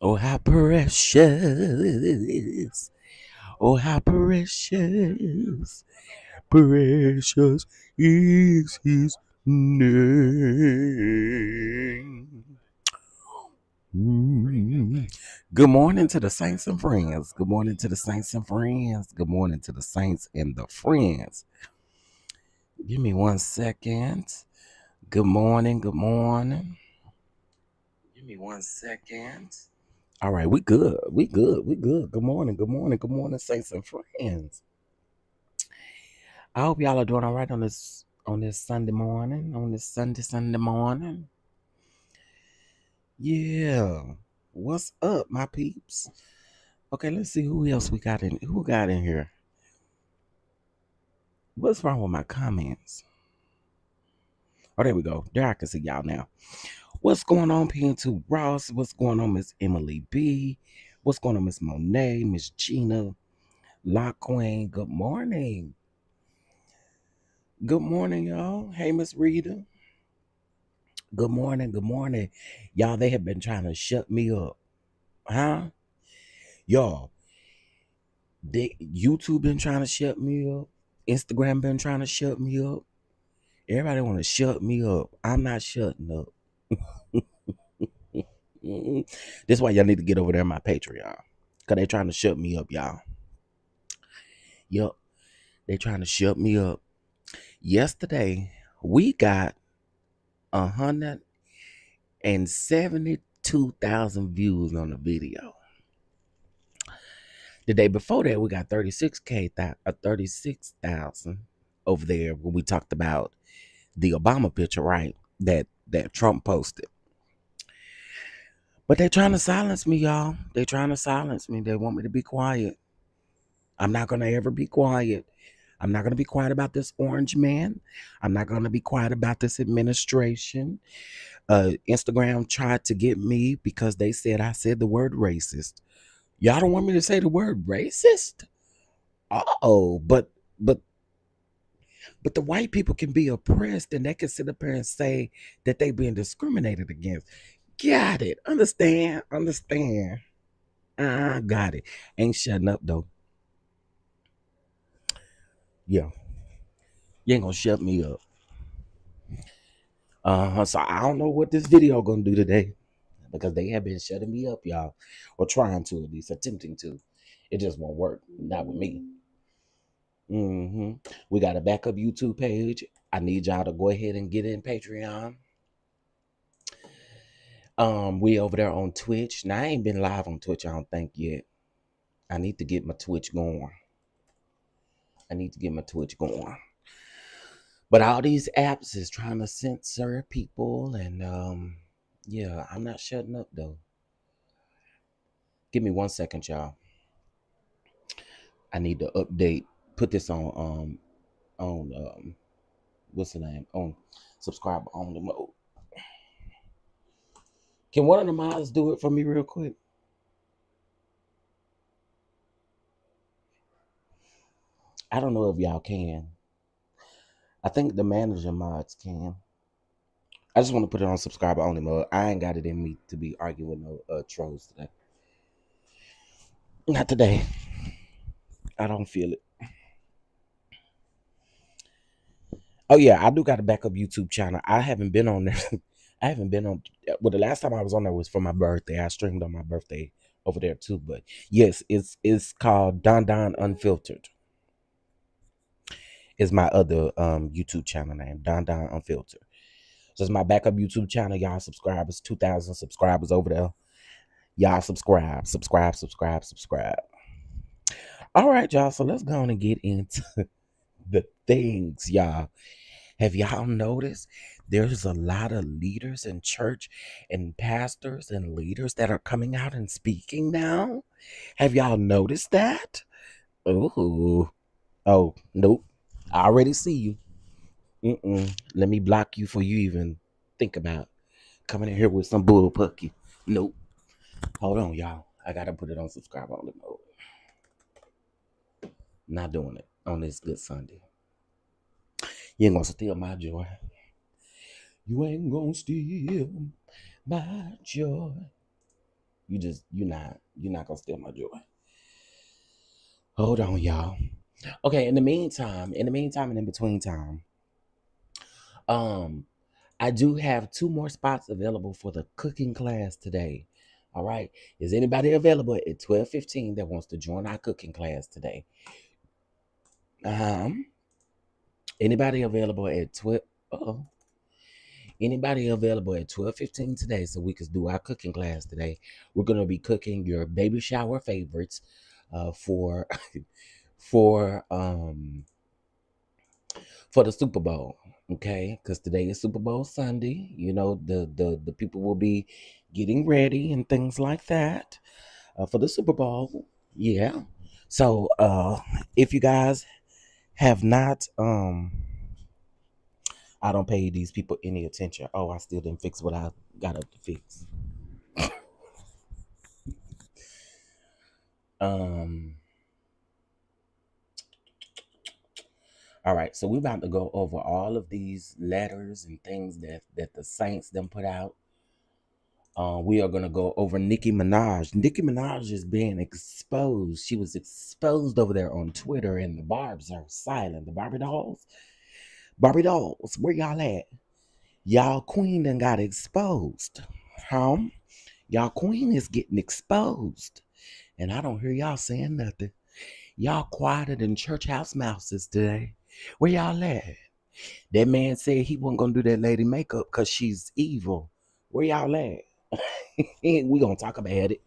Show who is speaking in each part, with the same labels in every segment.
Speaker 1: Oh, how precious. Oh, how precious. Precious is his name. Mm. Good morning to the saints and friends. Good morning to the saints and friends. Good morning to the saints and the friends. Give me 1 second. Good morning. Good morning. Give me 1 second. All right, we good. We good. We good. Good morning. Good morning. Good morning, saints and friends. I hope y'all are doing all right on this Sunday morning. On this Sunday morning. Yeah. What's up, my peeps? Okay, let's see who else we got in. Who got in here? What's wrong with my comments? Oh, there we go. There I can see y'all now. What's going on, PN2 Ross? What's going on, Miss Emily B? What's going on, Miss Monet, Miss Gina, Lock Queen? Good morning. Good morning, y'all. Hey, Miss Rita. Good morning. Good morning. Y'all, they have been trying to shut me up. Huh? Y'all, YouTube been trying to shut me up. Instagram been trying to shut me up. Everybody want to shut me up. I'm not shutting up. This is why y'all need to get over there on my Patreon. Because they trying to shut me up, y'all. Yup. They trying to shut me up. Yesterday, we got 172,000 views on the video. The day before that, we got 36,000 over there when we talked about the Obama picture, right? That Trump posted. But they're trying to silence me, y'all. They're trying to silence me. They want me to be quiet. I'm not going to ever be quiet. I'm not going to be quiet about this orange man. I'm not going to be quiet about this administration. Instagram tried to get me because they said I said the word racist. Y'all don't want me to say the word racist? Oh, but the white people can be oppressed and they can sit up here and say that they being discriminated against. Got it. Understand. Understand. Got it. Ain't shutting up though. Yeah. You ain't gonna shut me up. So I don't know what this video gonna do today. Because they have been shutting me up, y'all. Or trying to, at least attempting to. It just won't work. Not with me. We got a backup YouTube page. I need y'all to go ahead and get in Patreon. We over there on Twitch. Now I ain't been live on Twitch, I don't think yet. I need to get my Twitch going. But all these apps is trying to censor people and yeah, I'm not shutting up though. Give me 1 second, y'all. I need to update. Put this on what's the name? On subscriber only mode. Can one of the mods do it for me real quick? I don't know if y'all can. I think the manager mods can. I just want to put it on subscriber only mode. I ain't got it in me to be arguing with no trolls today. Not today. I don't feel it. Oh yeah, I do got a backup YouTube channel. I haven't been on there. I haven't been on. Well, the last time I was on there was for my birthday. I streamed on my birthday over there too. But yes, it's called DonDon Unfiltered. Is my other YouTube channel name, DonDon Unfiltered. So it's my backup YouTube channel. Y'all subscribers, 2,000 subscribers over there. Y'all subscribe. All right, y'all. So let's go on and get into the things, y'all. Have y'all noticed there's a lot of leaders in church and pastors and leaders that are coming out and speaking now? Have y'all noticed that? Oh, nope. I already see you. Let me block you before you even think about coming in here with some bull pucky. Nope. Hold on, y'all. I gotta put it on subscribe only mode. Not doing it on this good Sunday. You ain't gonna steal my joy. You ain't gonna steal my joy. You're not gonna steal my joy. Hold on, y'all. Okay, in the meantime, and in between time, um, I do have two more spots available for the cooking class today. All right. Is anybody available at 12:15 that wants to join our cooking class today? Um, anybody available at 12? Oh, anybody available at 12:15 today so we can do our cooking class today? We're gonna be cooking your baby shower favorites for for for the Super Bowl. Okay, because today is Super Bowl Sunday. The people will be getting ready and things like that for the Super Bowl. Yeah. So if you guys have not, I don't pay these people any attention. Oh, I still didn't fix what I got up to fix. Um. All right, so we're about to go over all of these letters and things that the Saints then put out. We are gonna go over Nicki Minaj. Nicki Minaj is being exposed. She was exposed over there on Twitter, and the Barbs are silent. The Barbie dolls, where y'all at? Y'all queen done got exposed. Huh? Y'all queen is getting exposed. And I don't hear y'all saying nothing. Y'all quieter than church house mouses today. Where y'all at? That man said he wasn't gonna do that lady makeup because she's evil. Where y'all at? We gonna talk about it.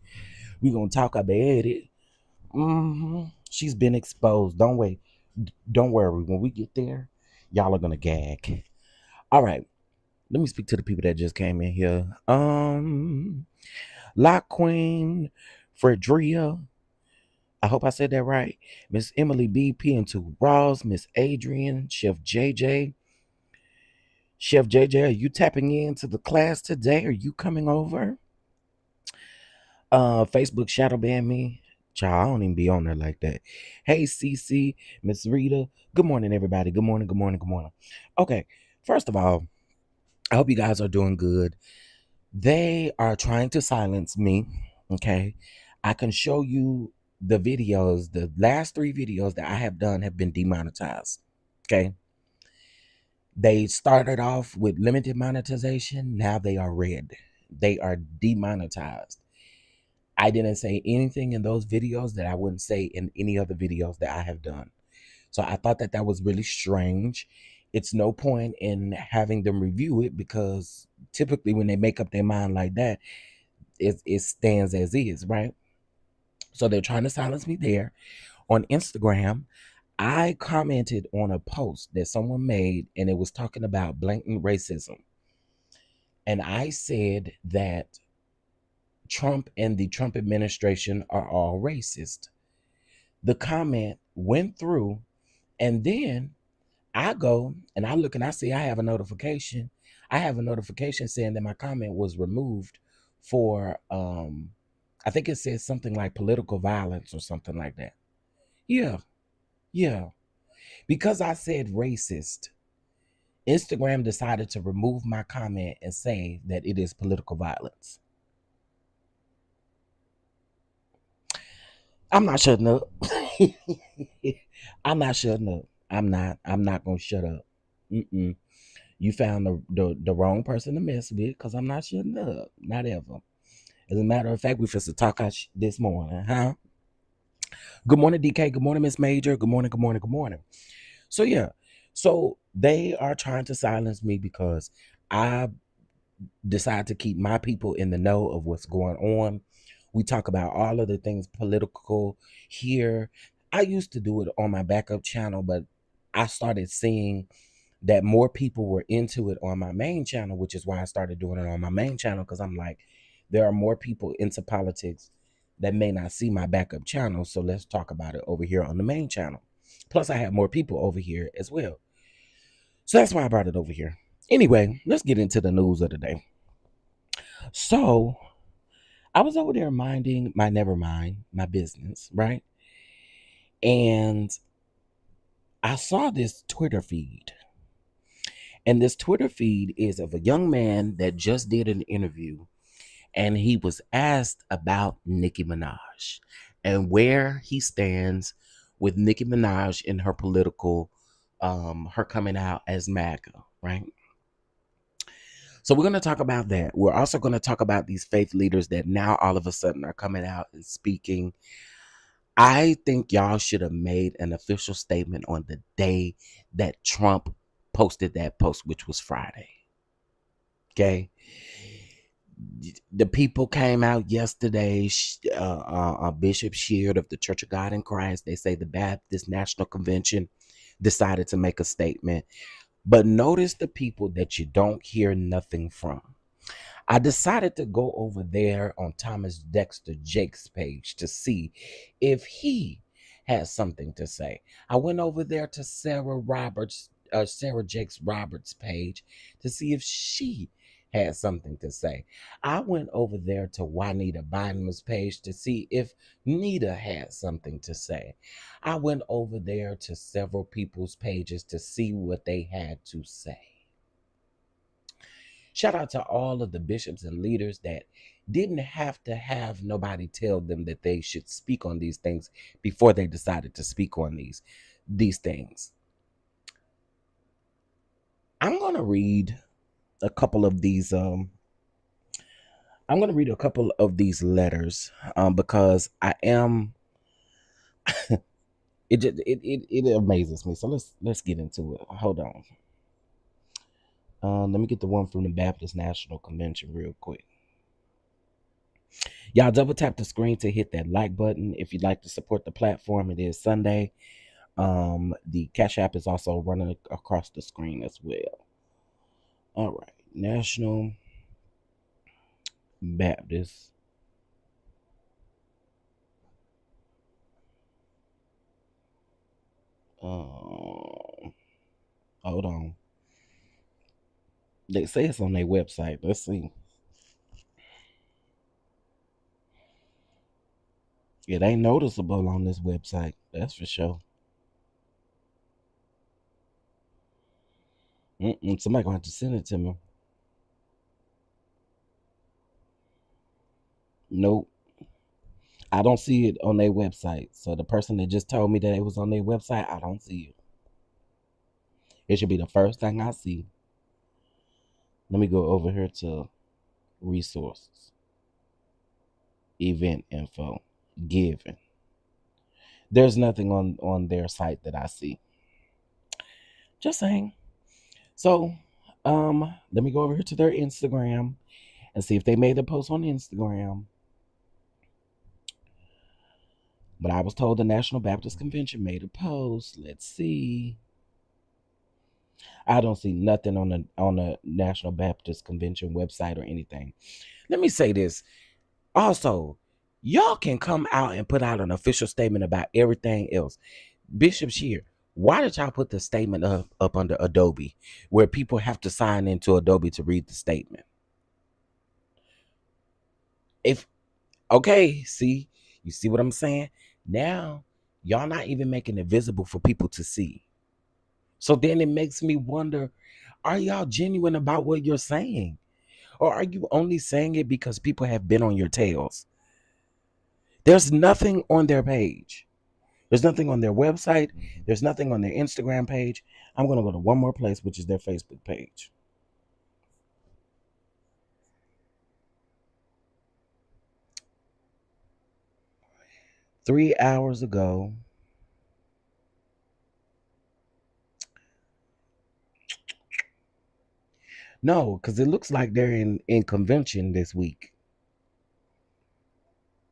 Speaker 1: We gonna talk about it. She's been exposed. Don't wait. Don't worry. When we get there, y'all are gonna gag. All right. Let me speak to the people that just came in here. Lock Queen, Fredria. I hope I said that right. Miss Emily BP into Ross, Miss Adrian, Chef JJ. Chef JJ, are you tapping into the class today? Are you coming over? Facebook shadow ban me. Child, I don't even be on there like that. Hey CC, Miss Rita. Good morning, everybody. Good morning, good morning, good morning. Okay, first of all, I hope you guys are doing good. They are trying to silence me. Okay. I can show you the videos. The last 3 videos that I have done have been demonetized. Okay. They started off with limited monetization. Now they are red. They are demonetized. I didn't say anything in those videos that I wouldn't say in any other videos that I have done. So I thought that was really strange. It's no point in having them review it because typically when they make up their mind like that, it stands as is, right? So they're trying to silence me there. On Instagram, I commented on a post that someone made and it was talking about blatant racism. And I said that Trump and the Trump administration are all racist. The comment went through, and then I go and I look and I see I have a notification. I have a notification saying that my comment was removed for I think it says something like political violence or something like that. Yeah, yeah. Because I said racist, Instagram decided to remove my comment and say that it is political violence. I'm not shutting up. I'm not shutting up. I'm not gonna shut up. Mm-mm. You found the wrong person to mess with because I'm not shutting up. Not ever. As a matter of fact, we supposed to talk out this morning, huh? Good morning, DK. Good morning, Miss Major. Good morning, good morning, good morning. So yeah. So they are trying to silence me because I decide to keep my people in the know of what's going on. We talk about all of the things political here. I used to do it on my backup channel, but I started seeing that more people were into it on my main channel, which is why I started doing it on my main channel, because I'm like, there are more people into politics that may not see my backup channel. So let's talk about it over here on the main channel. Plus, I have more people over here as well. So that's why I brought it over here. Anyway, let's get into the news of the day. So I was over there minding my business, right? And I saw this Twitter feed. And this Twitter feed is of a young man that just did an interview. and he was asked about Nicki Minaj and where he stands with Nicki Minaj in her political, her coming out as MAGA, right? So we're going to talk about that. We're also going to talk about these faith leaders that now all of a sudden are coming out and speaking. I think y'all should have made an official statement on the day that Trump posted that post, which was Friday. Okay. The people came out yesterday. Bishop Sheard of the Church of God in Christ, they say the Baptist National Convention decided to make a statement. But notice the people that you don't hear nothing from. I decided to go over there on Thomas Dexter Jake's page to see if he has something to say. I went over there to Sarah Jakes Roberts' page to see if she had something to say. I went over there to Juanita Bynum's page to see if Nita had something to say. I went over there to several people's pages to see what they had to say. Shout out to all of the bishops and leaders that didn't have to have nobody tell them that they should speak on these things before they decided to speak on these things. I'm going to read a couple of these letters because I am it amazes me. So let's get into it. Hold on. Let me get the one from the Baptist National Convention real quick. Y'all double tap the screen to hit that like button. If you'd like to support the platform, it is Sunday. The Cash App is also running across the screen as well. All right. National Baptist hold on. They say it's on their website. Let's see. It ain't noticeable on this website. That's for sure. Somebody gonna have to send it to me. Nope. I don't see it on their website. So the person that just told me that it was on their website, I don't see it. It should be the first thing I see. Let me go over here to resources, event info, given. There's nothing on their site that I see. Just saying. So, let me go over here to their Instagram and see if they made a post on Instagram. But I was told the National Baptist Convention made a post. Let's see. I don't see nothing on the National Baptist Convention website or anything. Let me say this. Also, y'all can come out and put out an official statement about everything else. Bishop Shear, why did y'all put the statement up under Adobe where people have to sign into Adobe to read the statement? Okay, see, you see what I'm saying? Now, y'all not even making it visible for people to see. So then it makes me wonder, are y'all genuine about what you're saying? Or are you only saying it because people have been on your tails? There's nothing on their page. There's nothing on their website. There's nothing on their Instagram page. I'm going to go to one more place, which is their Facebook page. Three hours ago, no, because it looks like they're in convention this week.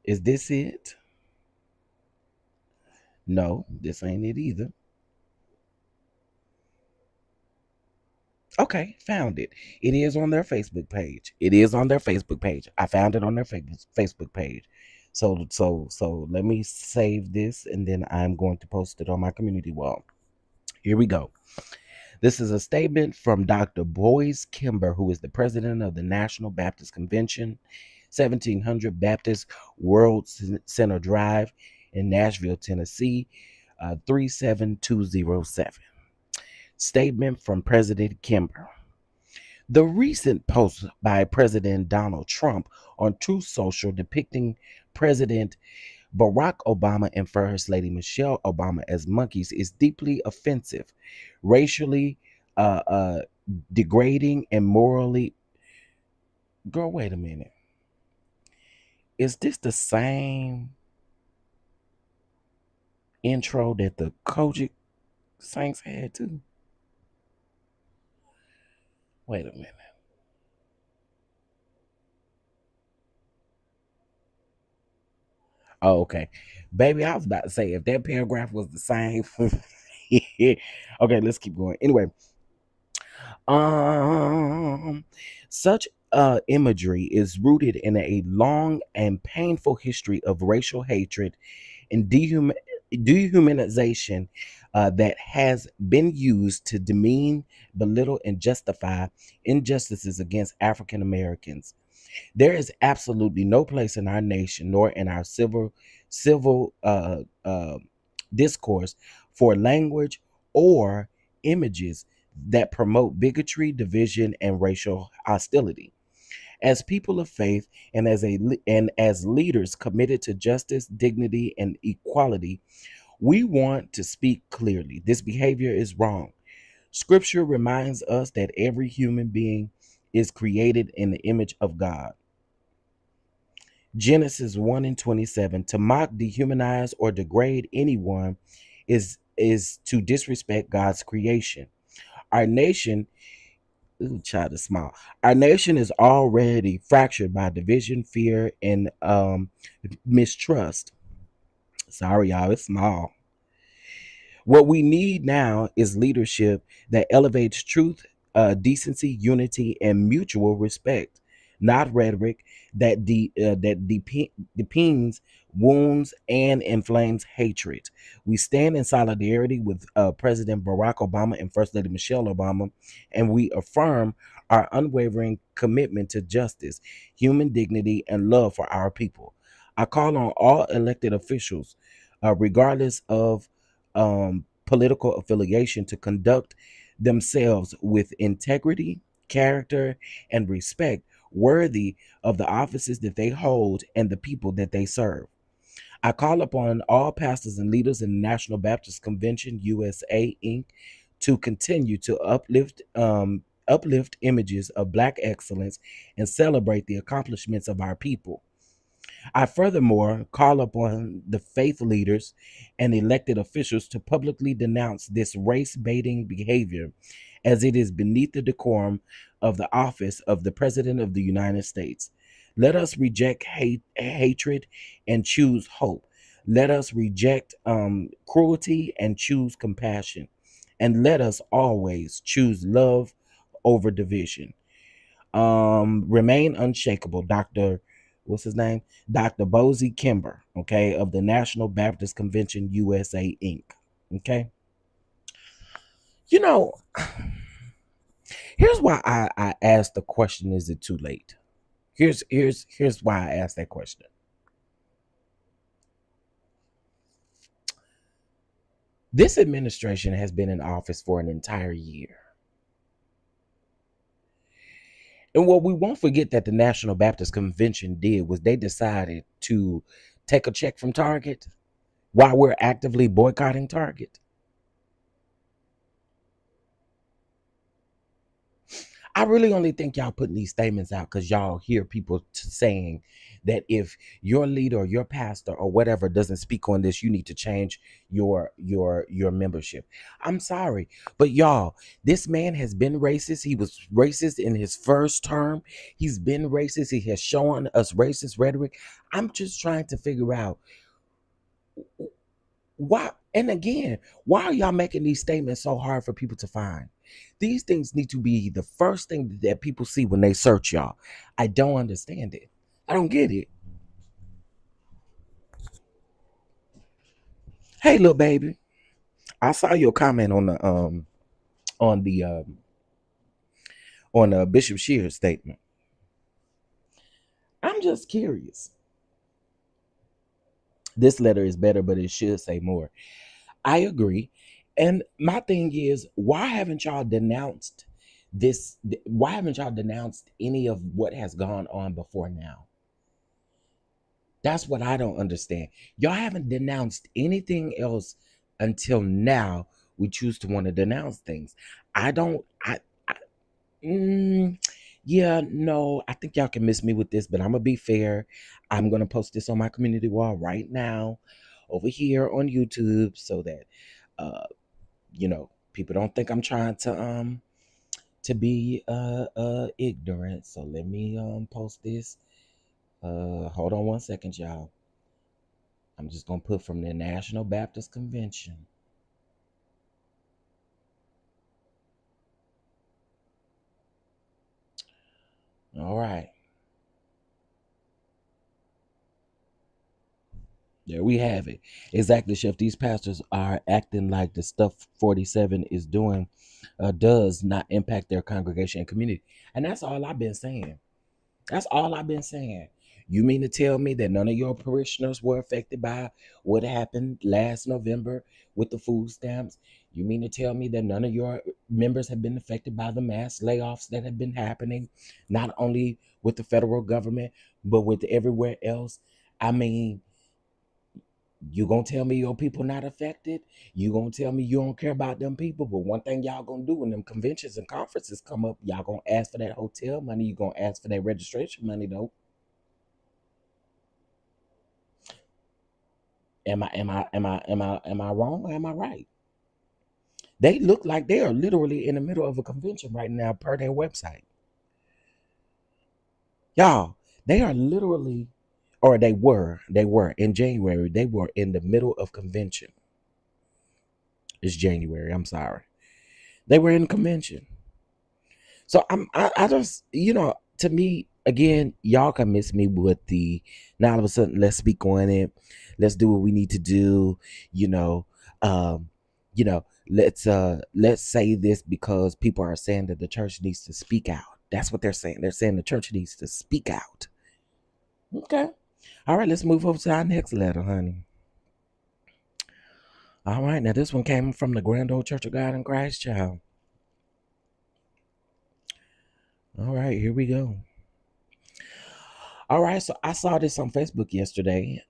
Speaker 1: Is this it? No, this ain't it either. Okay, found it. It is on their Facebook page. It is on their Facebook page. I found it on their Facebook page. So let me save this and then I'm going to post it on my community wall. Here we go. This is a statement from Dr. Boyce Kimber, who is the president of the National Baptist Convention, 1700 Baptist World Center Drive in Nashville, Tennessee, 37207. Statement from President Kimber. The recent post by President Donald Trump on Truth Social depicting President Barack Obama and First Lady Michelle Obama as monkeys is deeply offensive, racially uh, uh, degrading, and morally. Girl, wait a minute. Is this the same intro that the Kojic Saints had too? Wait a minute. Oh, okay. Baby, I was about to say if that paragraph was the same. Okay, let's keep going. Anyway, um such imagery is rooted in a long and painful history of racial hatred and dehumanization that has been used to demean, belittle, and justify injustices against African Americans. There is absolutely no place in our nation nor in our civil discourse for language or images that promote bigotry, division, and racial hostility. As people of faith and as leaders committed to justice, dignity, and equality, we want to speak clearly. This behavior is wrong. Scripture reminds us that every human being is created in the image of God. Genesis 1 and 27. To mock, dehumanize, or degrade anyone is to disrespect God's creation. Our nation, ooh, child is small. Our nation is already fractured by division, fear, and mistrust. Sorry, y'all, it's small. What we need now is leadership that elevates truth, decency, unity, and mutual respect, not rhetoric that deepens wounds and inflames hatred. We stand in solidarity with President Barack Obama and First Lady Michelle Obama, and we affirm our unwavering commitment to justice, human dignity, and love for our people. I call on all elected officials, regardless of political affiliation, to conduct themselves with integrity, character, and respect worthy of the offices that they hold and the people that they serve. I call upon all pastors and leaders in the National Baptist Convention USA Inc. to continue to uplift images of Black excellence and celebrate the accomplishments of our people. I furthermore call upon the faith leaders and elected officials to publicly denounce this race baiting behavior, as it is beneath the decorum of the office of the President of the United States. Let us reject hatred and choose hope. Let us reject cruelty and choose compassion. And let us always choose love over division. Remain unshakable, Dr. What's his name? Dr. Bozie Kimber, okay, of the National Baptist Convention USA Inc. Okay. You know, here's why I asked the question, is it too late? Here's why I asked that question. This administration has been in office for an entire year. And what we won't forget that the National Baptist Convention did was they decided to take a check from Target while we're actively boycotting Target. I really only think y'all putting these statements out because y'all hear people saying that if your leader or your pastor or whatever doesn't speak on this, you need to change your membership. I'm sorry, but y'all, this man has been racist. He was racist in his first term. He's been racist. He has shown us racist rhetoric. I'm just trying to figure out why. And again, why are y'all making these statements so hard for people to find? These things need to be the first thing that people see when they search y'all. I don't understand it. I don't get it. Hey, little baby, I saw your comment on the Bishop Shear's statement. I'm just curious. This letter is better, but it should say more. I agree. And my thing is, why haven't y'all denounced Why haven't y'all denounced any of what has gone on before now? That's what I don't understand. Y'all haven't denounced anything else until now. We choose to want to denounce things. I don't. I mm, yeah, no. I think y'all can miss me with this, but I'm gonna be fair. I'm gonna post this on my community wall right now, over here on YouTube, so that uh, people don't think I'm trying to be ignorant. So let me post this. Hold on one second, y'all. I'm just gonna put from the National Baptist Convention. All right. There we have it. Exactly, Chef. These pastors are acting like the stuff 47 is doing does not impact their congregation and community. And that's all I've been saying. That's all I've been saying. You mean to tell me that none of your parishioners were affected by what happened last November with the food stamps? You mean to tell me that none of your members have been affected by the mass layoffs that have been happening, not only with the federal government, but with everywhere else? I mean, you gonna tell me your people not affected? You gonna tell me you don't care about them people? But one thing y'all gonna do when them conventions and conferences come up, y'all gonna ask for that hotel money. You gonna ask for that registration money though. Am I wrong or am I right? They look like they are literally in the middle of a convention right now per their website. Y'all, they are literally, or they were in January, they were in the middle of convention. It's January, I'm sorry. They were in convention. So I just, to me, again, y'all can miss me with the now all of a sudden let's speak on it. Let's do what we need to do, you know. Um, let's say this because people are saying that the church needs to speak out. That's what they're saying. They're saying the church needs to speak out. Okay. All right, let's move over to our next letter, honey. All right, now this one came from the Grand Old Church of God in Christ, child. All right, here we go. All right, so I saw this on Facebook yesterday.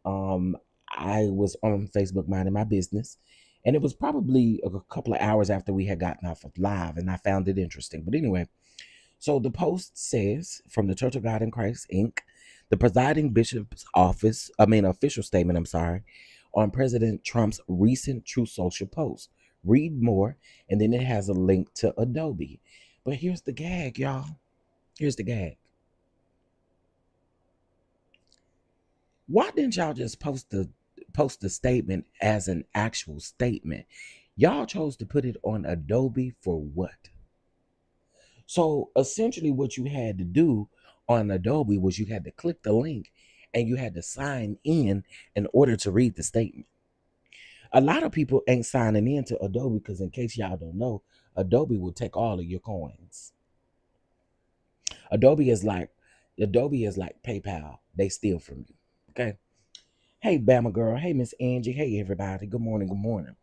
Speaker 1: I was on Facebook minding my business, and it was probably a couple of hours after we had gotten off of live, and I found it interesting. But anyway, so the post says from the Church of God in Christ, Inc., the presiding bishop's official statement, I'm sorry, on President Trump's recent True Social post. Read more, and then it has a link to Adobe. But here's the gag, y'all. Here's the gag. Why didn't y'all just post the statement as an actual statement? Y'all chose to put it on Adobe for what? So essentially what you had to do on Adobe was you had to click the link and you had to sign in order to read the statement. A lot of people ain't signing in to Adobe because, in case y'all don't know, Adobe will take all of your coins. Adobe is like PayPal. They steal from you. Okay. Hey, Bama girl. Hey, Miss Angie. Hey, everybody. Good morning. Good morning.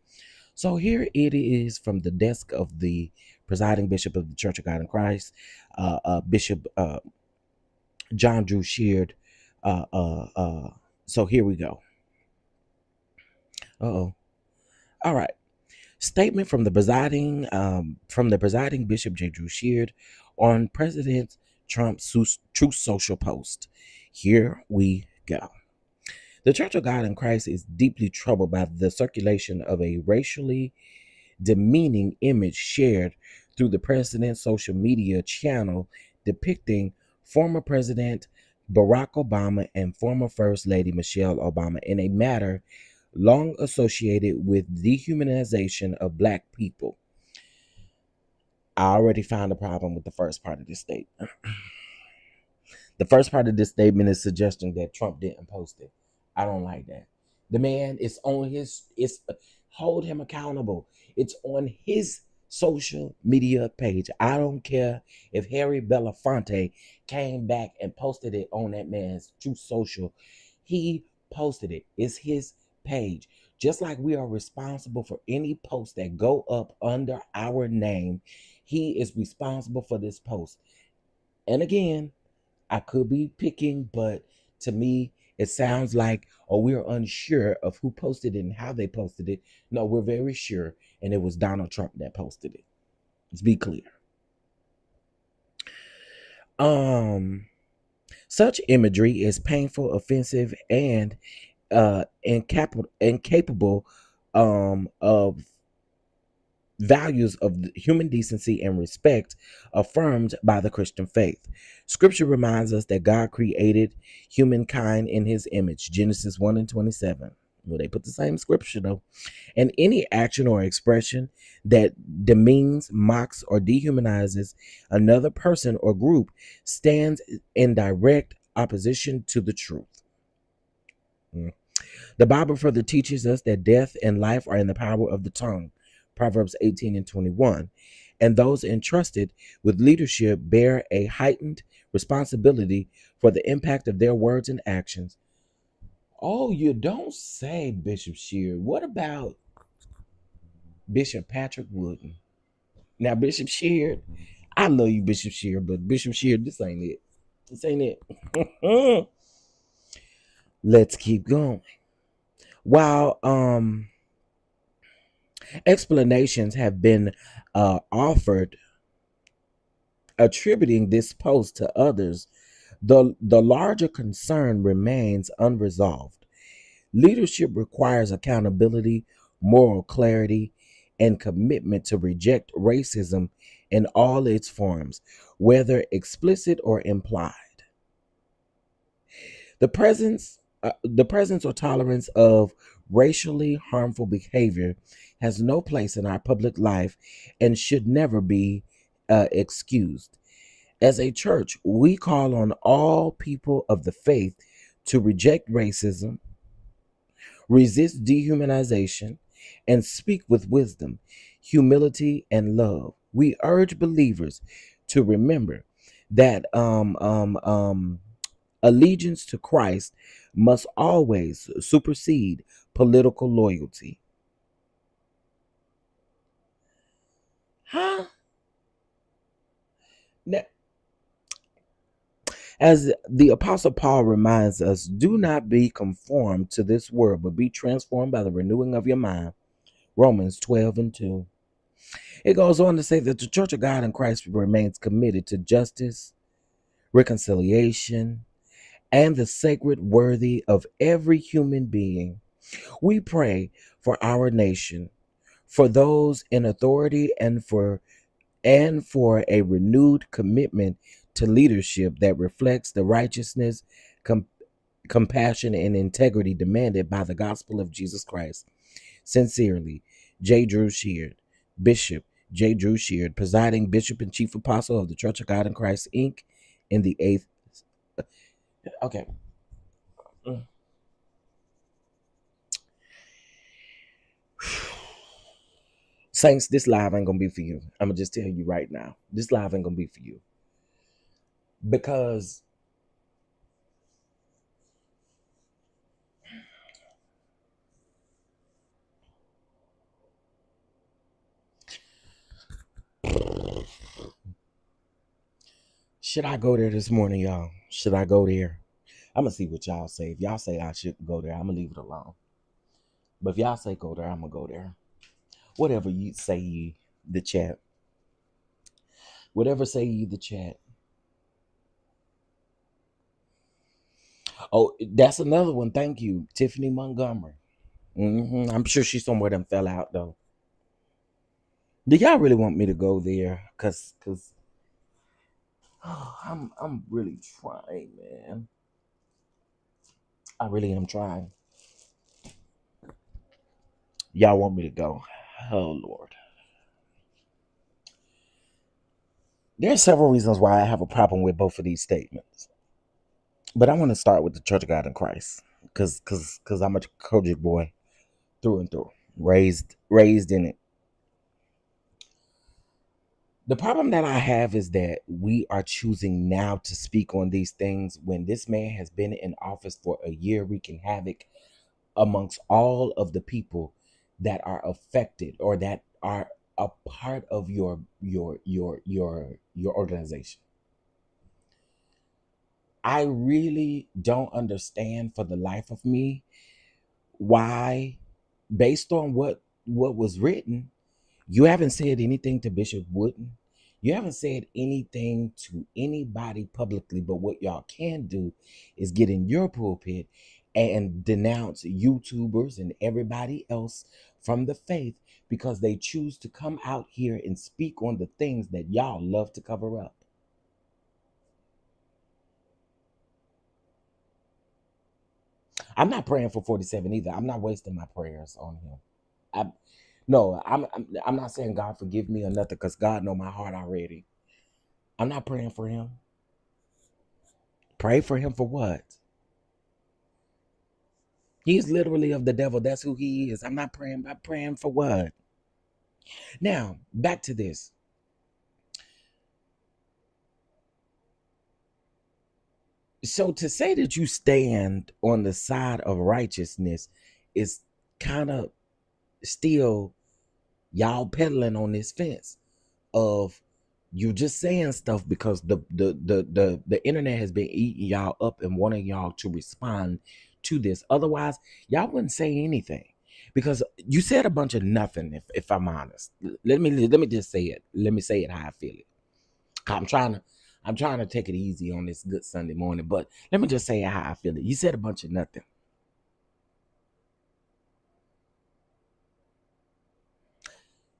Speaker 1: So here it is from the desk of the presiding bishop of the Church of God in Christ, Bishop John Drew Sheard. So here we go. Uh-oh. All right. Statement from the presiding Bishop J. Drew Sheard on President Trump's Truth Social post. Here we go. The Church of God in Christ is deeply troubled by the circulation of a racially demeaning image shared through the president's social media channel depicting former President Barack Obama and former First Lady Michelle Obama in a matter long associated with dehumanization of Black people. I already found a problem with the first part of this statement. The first part of this statement is suggesting that Trump didn't post it. I don't like that. The man is on it's hold him accountable. It's on his social media page. I don't care if Harry Belafonte came back and posted it on that man's True Social. He posted it. It's his page. Just like we are responsible for any posts that go up under our name, He is responsible for this post. And again, I could be picking, but to me, it sounds like, oh, we're unsure of who posted it and how they posted it. No, we're very sure, and it was Donald Trump that posted it. Let's be clear. Um, Such imagery is painful, offensive, and incapable of values of human decency and respect affirmed by the Christian faith. Scripture reminds us that God created humankind in his image, Genesis 1 and 27. Well, they put the same scripture though. And any action or expression that demeans, mocks, or dehumanizes another person or group stands in direct opposition to the truth. Mm. The Bible further teaches us that death and life are in the power of the tongue, Proverbs 18 and 21. And those entrusted with leadership bear a heightened responsibility for the impact of their words and actions. Oh, you don't say, Bishop Shear. What about Bishop Patrick Wooden? Now, Bishop Shear, I love you, Bishop Shear, but Bishop Shear, this ain't it. This ain't it. Let's keep going. While explanations have been offered attributing this post to others, the larger concern remains unresolved. Leadership requires accountability, moral clarity, and commitment to reject racism in all its forms, whether explicit or implied. The presence or tolerance of racially harmful behavior has no place in our public life and should never be excused. As a church, we call on all people of the faith to reject racism, resist dehumanization, and speak with wisdom, humility, and love. We urge believers to remember that allegiance to Christ must always supersede political loyalty. Huh? Now, as the Apostle Paul reminds us, do not be conformed to this world, but be transformed by the renewing of your mind. Romans 12 and 2. It goes on to say that the Church of God in Christ remains committed to justice, reconciliation, and the sacred worthy of every human being. We pray for our nation, for those in authority, and for a renewed commitment to leadership that reflects the righteousness, compassion, and integrity demanded by the gospel of Jesus Christ. Sincerely, J. Drew Sheard, Bishop J. Drew Sheard, presiding Bishop and Chief Apostle of the Church of God in Christ, Inc., in the 8th. Okay. Saints, this live ain't gonna be for you. I'm gonna just tell you right now. This live ain't gonna be for you. Because should I go there this morning, y'all? Should I go there? I'm gonna see what y'all say. If y'all say I shouldn't go there, I'm gonna leave it alone. But if y'all say go there, I'm gonna go there. Whatever you say, the chat. Whatever say you, the chat. Oh, that's another one. Thank you, Tiffany Montgomery. I'm sure she's somewhere that fell out though. Do y'all really want me to go there? Cause I'm really trying, man. I really am trying. Y'all want me to go? Oh Lord. There are several reasons why I have a problem with both of these statements. But I want to start with the Church of God in Christ. Cause I'm a Kojic boy through and through. Raised in it. The problem that I have is that we are choosing now to speak on these things when this man has been in office for a year, wreaking havoc amongst all of the people that are affected or that are a part of your organization. I really don't understand for the life of me why, based on what was written, you haven't said anything to Bishop Wooden. You haven't said anything to anybody publicly, but what y'all can do is get in your pulpit and denounce YouTubers and everybody else from the faith because they choose to come out here and speak on the things that y'all love to cover up. I'm not praying for 47 either. I'm not wasting my prayers on him. I, no, I'm not saying God forgive me or nothing because God know my heart already. I'm not praying for him. Pray for him for what? He's literally of the devil. That's who he is. I'm not praying. I'm praying for what? Now, back to this. So to say that you stand on the side of righteousness is kind of still y'all peddling on this fence of you just saying stuff because the internet has been eating y'all up and wanting y'all to respond to this. Otherwise, y'all wouldn't say anything because you said a bunch of nothing. If I'm honest, let me just say it. Let me say it how I feel it. I'm trying to take it easy on this good Sunday morning, but let me just say how I feel it. You said a bunch of nothing.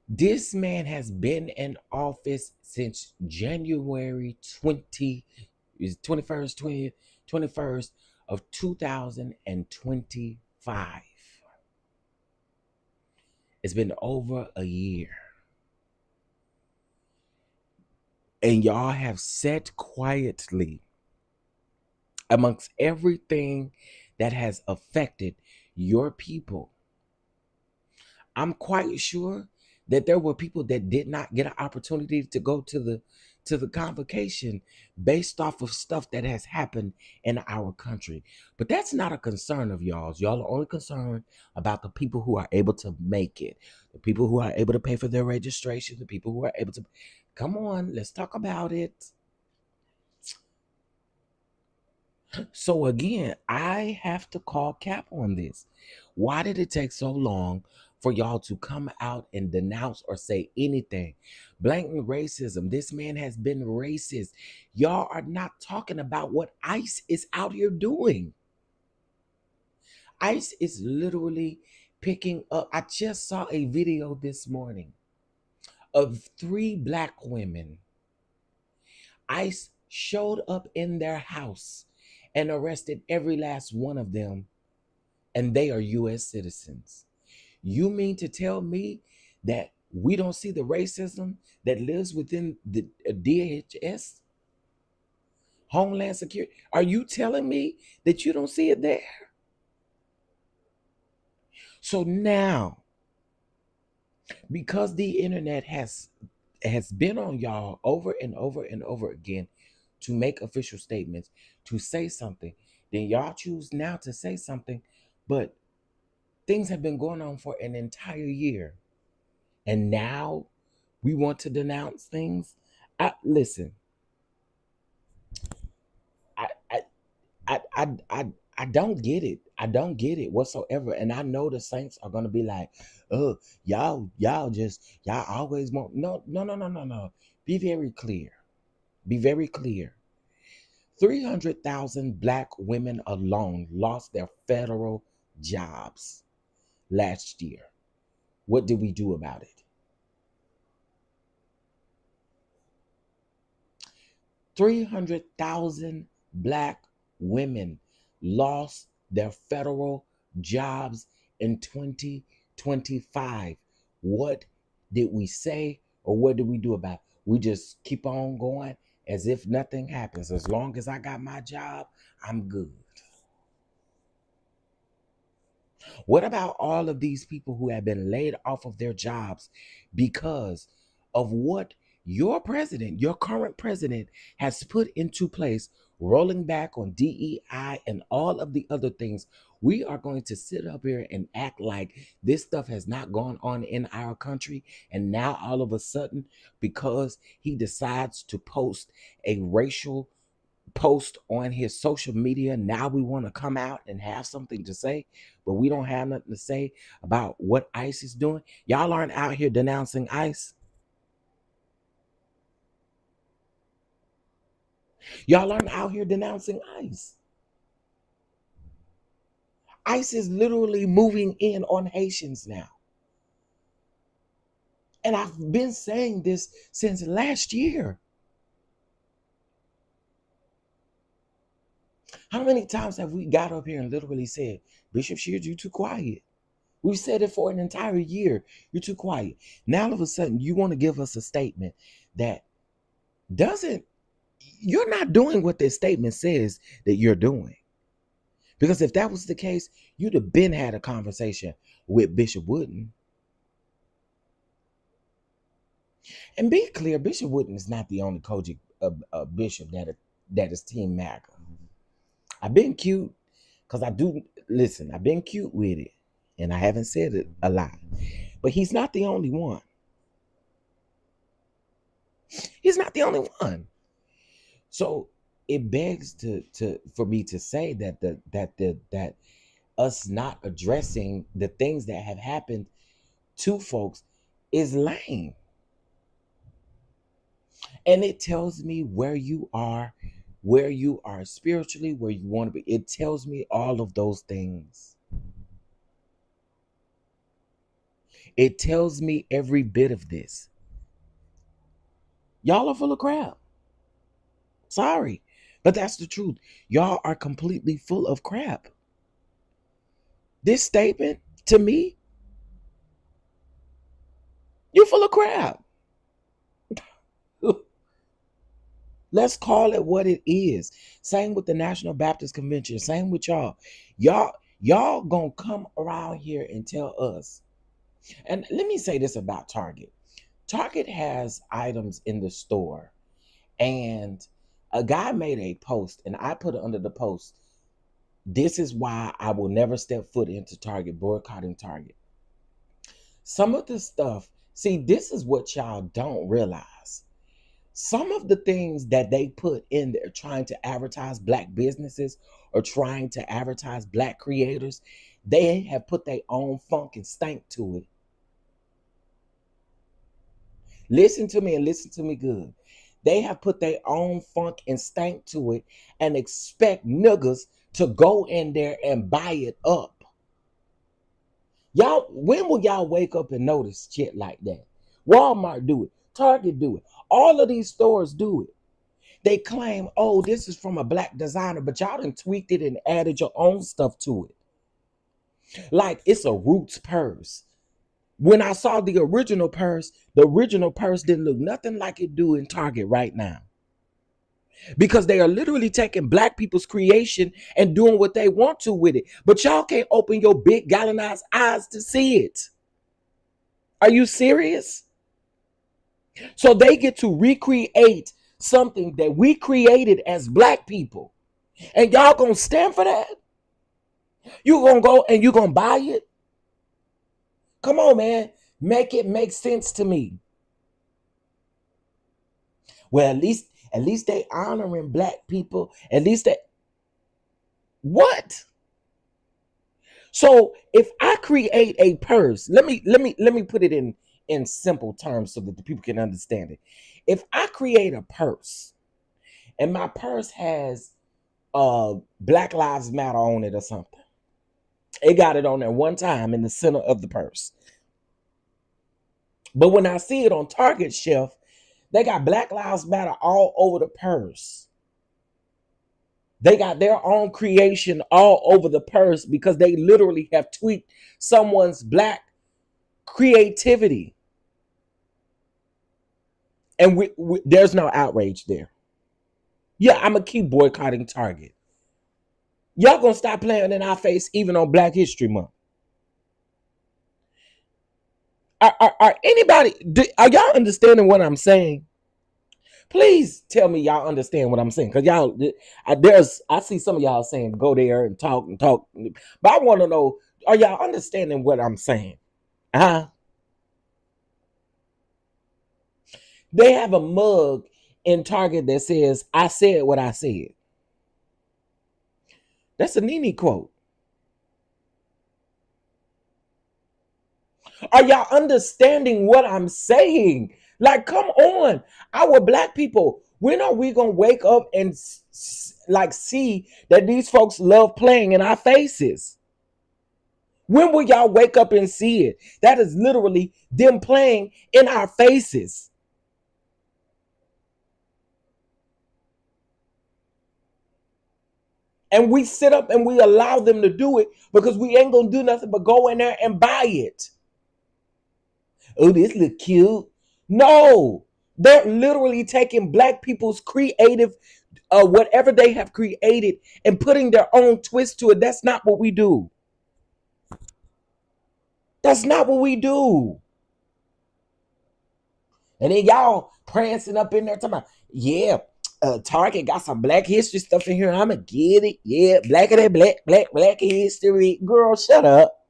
Speaker 1: This man has been in office since January 20 is 21st 21st of 2025. It's been over a year. And y'all have sat quietly amongst everything that has affected your people. I'm quite sure that there were people that did not get an opportunity to go to the convocation based off of stuff that has happened in our country. But that's not a concern of y'all's. Y'all are only concerned about the people who are able to make it, the people who are able to pay for their registration, the people who are able to come on, let's talk about it. So again, I have to call cap on this. Why did it take so long for y'all to come out and denounce or say anything? Blatant racism. This man has been racist. Y'all are not talking about what ICE is out here doing. ICE is literally picking up. I just saw a video this morning of 3 black women. ICE showed up in their house and arrested every last one of them, and they are U.S. citizens. You mean to tell me that we don't see the racism that lives within the DHS, Homeland Security? Are you telling me that you don't see it there? So now, because the internet has been on y'all over and over and over again to make official statements, to say something, then y'all choose now to say something, but things have been going on for an entire year, and now we want to denounce things. Listen, I I I don't get it. I don't get it whatsoever. And I know the saints are gonna be like, oh, y'all always want no. Be very clear. Be very clear. 300,000 black women alone lost their federal jobs last year. What did we do about it? 300,000 black women lost their federal jobs in 2025. What did we say or what did we do about it? We just keep on going as if nothing happens. As long as I got my job, I'm good. What about all of these people who have been laid off of their jobs because of what your president, your current president, has put into place rolling back on DEI and all of the other things, we are going to sit up here and act like this stuff has not gone on in our country. And now all of a sudden, because he decides to post a racial post on his social media, now we want to come out and have something to say, but we don't have nothing to say about what ICE is doing. Y'all aren't out here denouncing ICE. Y'all aren't out here denouncing ICE. ICE is literally moving in on Haitians now. And I've been saying this since last year. How many times have we got up here and literally said, Bishop Shears, you too quiet? We've said it for an entire year. You're too quiet. Now all of a sudden you want to give us a statement that doesn't, you're not doing what this statement says that you're doing. Because if that was the case, you'd have been had a conversation with Bishop Wooden. And be clear, Bishop Wooden is not the only Kojic bishop that is Team Maga. I've been cute because I've been cute with it. And I haven't said it a lot. But he's not the only one. He's not the only one. So it begs for me to say that us not addressing the things that have happened to folks is lame. And it tells me where you are spiritually, where you want to be. It tells me all of those things. It tells me every bit of this. Y'all are full of crap. Sorry, but that's the truth. Y'all are completely full of crap. This statement, to me, you're full of crap. Let's call it what it is. Same with the National Baptist Convention. Same with y'all. Y'all gonna come around here and tell us. And let me say this about Target. Target has items in the store. And a guy made a post, and I put it under the post. This is why I will never step foot into Target, boycotting Target. Some of the stuff, see, this is what y'all don't realize. Some of the things that they put in there trying to advertise black businesses or trying to advertise black creators, they have put their own funk and stank to it. Listen to me and listen to me good. They have put their own funk and stank to it and expect niggas to go in there and buy it up. Y'all, when will y'all wake up and notice shit like that? Walmart do it. Target do it. All of these stores do it. They claim, oh, this is from a black designer, but y'all done tweaked it and added your own stuff to it. Like it's a Roots purse. When I saw the original purse didn't look nothing like it do in Target right now. Because they are literally taking black people's creation and doing what they want to with it. But y'all can't open your big galvanized eyes to see it. Are you serious? So they get to recreate something that we created as black people. And y'all gonna stand for that? You gonna go and you gonna buy it? Come on, man. Make it make sense to me. Well, at least they honoring black people. At least they what? So if I create a purse, let me put it in simple terms so that the people can understand it. If I create a purse and my purse has Black Lives Matter on it or something, it got it on there one time in the center of the purse. But when I see it on Target shelf, they got Black Lives Matter all over the purse. They got their own creation all over the purse because they literally have tweaked someone's black creativity. And there's no outrage there. Yeah, I'm going to keep boycotting Target. Y'all going to stop playing in our face even on Black History Month. Are y'all understanding what I'm saying? Please tell me y'all understand what I'm saying, because y'all, I see some of y'all saying go there and talk, but I want to know, are y'all understanding what I'm saying? Huh? They have a mug in Target that says, "I said what I said." That's a Nene quote. Are y'all understanding what I'm saying? Like, come on, our black people. When are we gonna wake up and like see that these folks love playing in our faces? When will y'all wake up and see it? That is literally them playing in our faces. And we sit up and we allow them to do it because we ain't gonna do nothing but go in there and buy it. Oh, this look cute. No, they're literally taking black people's creative, whatever they have created, and putting their own twist to it. That's not what we do. That's not what we do. And then y'all prancing up in there talking about, yeah, Target got some black history stuff in here. I'ma get it. Yeah, black of that black history. Girl, shut up.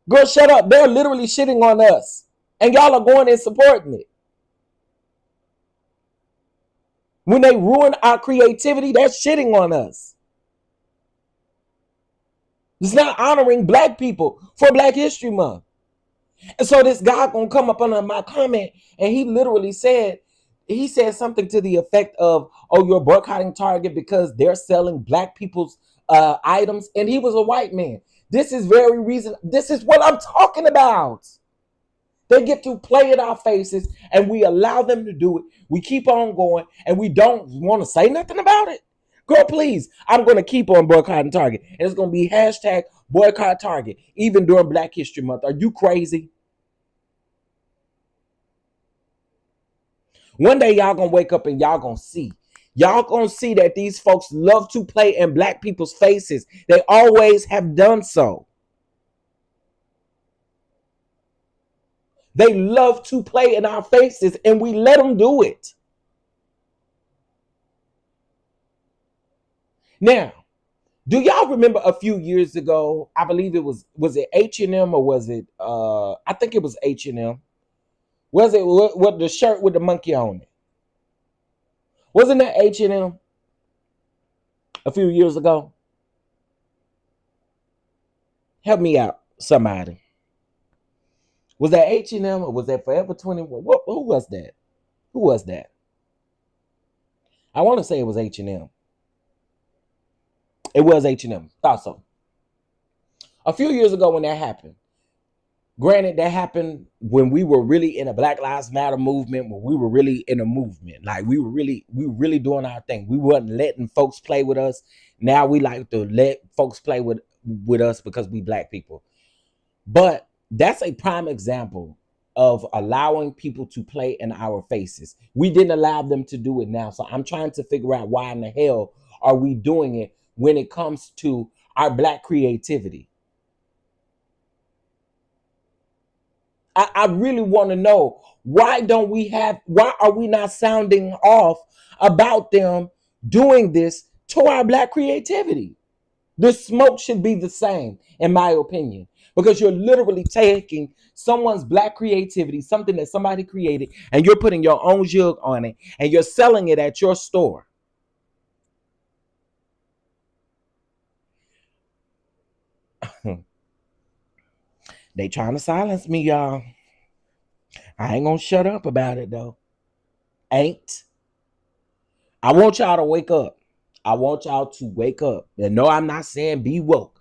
Speaker 1: Girl, shut up. They're literally shitting on us. And y'all are going and supporting it. When they ruin our creativity, they're shitting on us. It's not honoring black people for Black History Month. And so this guy gonna come up under my comment and he said something to the effect of, "Oh, you're boycotting Target because they're selling black people's items," and he was a white man. This is very reason. This is what I'm talking about. They get to play in our faces, and we allow them to do it. We keep on going, and we don't want to say nothing about it. Girl, please, I'm going to keep on boycotting Target, and it's going to be hashtag boycott Target, even during Black History Month. Are you crazy? One day y'all gonna wake up and y'all gonna see. Y'all gonna see that these folks love to play in black people's faces. They always have done so. They love to play in our faces, and we let them do it. Now, do y'all remember a few years ago? I believe was it H&M, or was it I think it was H&M. Was it what the shirt with the monkey on it? Wasn't that H&M a few years ago? Help me out, somebody. Was that H&M or was that Forever 21? Who was that? Who was that? I want to say it was H&M. It was H&M. Thought so. A few years ago when that happened, granted, that happened when we were really in a Black Lives Matter movement, when we were really in a movement. Like we were really doing our thing. We wasn't letting folks play with us. Now we like to let folks play with us because we black people. But that's a prime example of allowing people to play in our faces. We didn't allow them to do it now. So I'm trying to figure out why in the hell are we doing it when it comes to our black creativity. I really want to know, why are we not sounding off about them doing this to our black creativity? The smoke should be the same, in my opinion, because you're literally taking someone's black creativity, something that somebody created, and you're putting your own jug on it, and you're selling it at your store. They trying to silence me, y'all. I ain't gonna shut up about it though. Ain't. I want y'all to wake up. I want y'all to wake up. And no, I'm not saying be woke.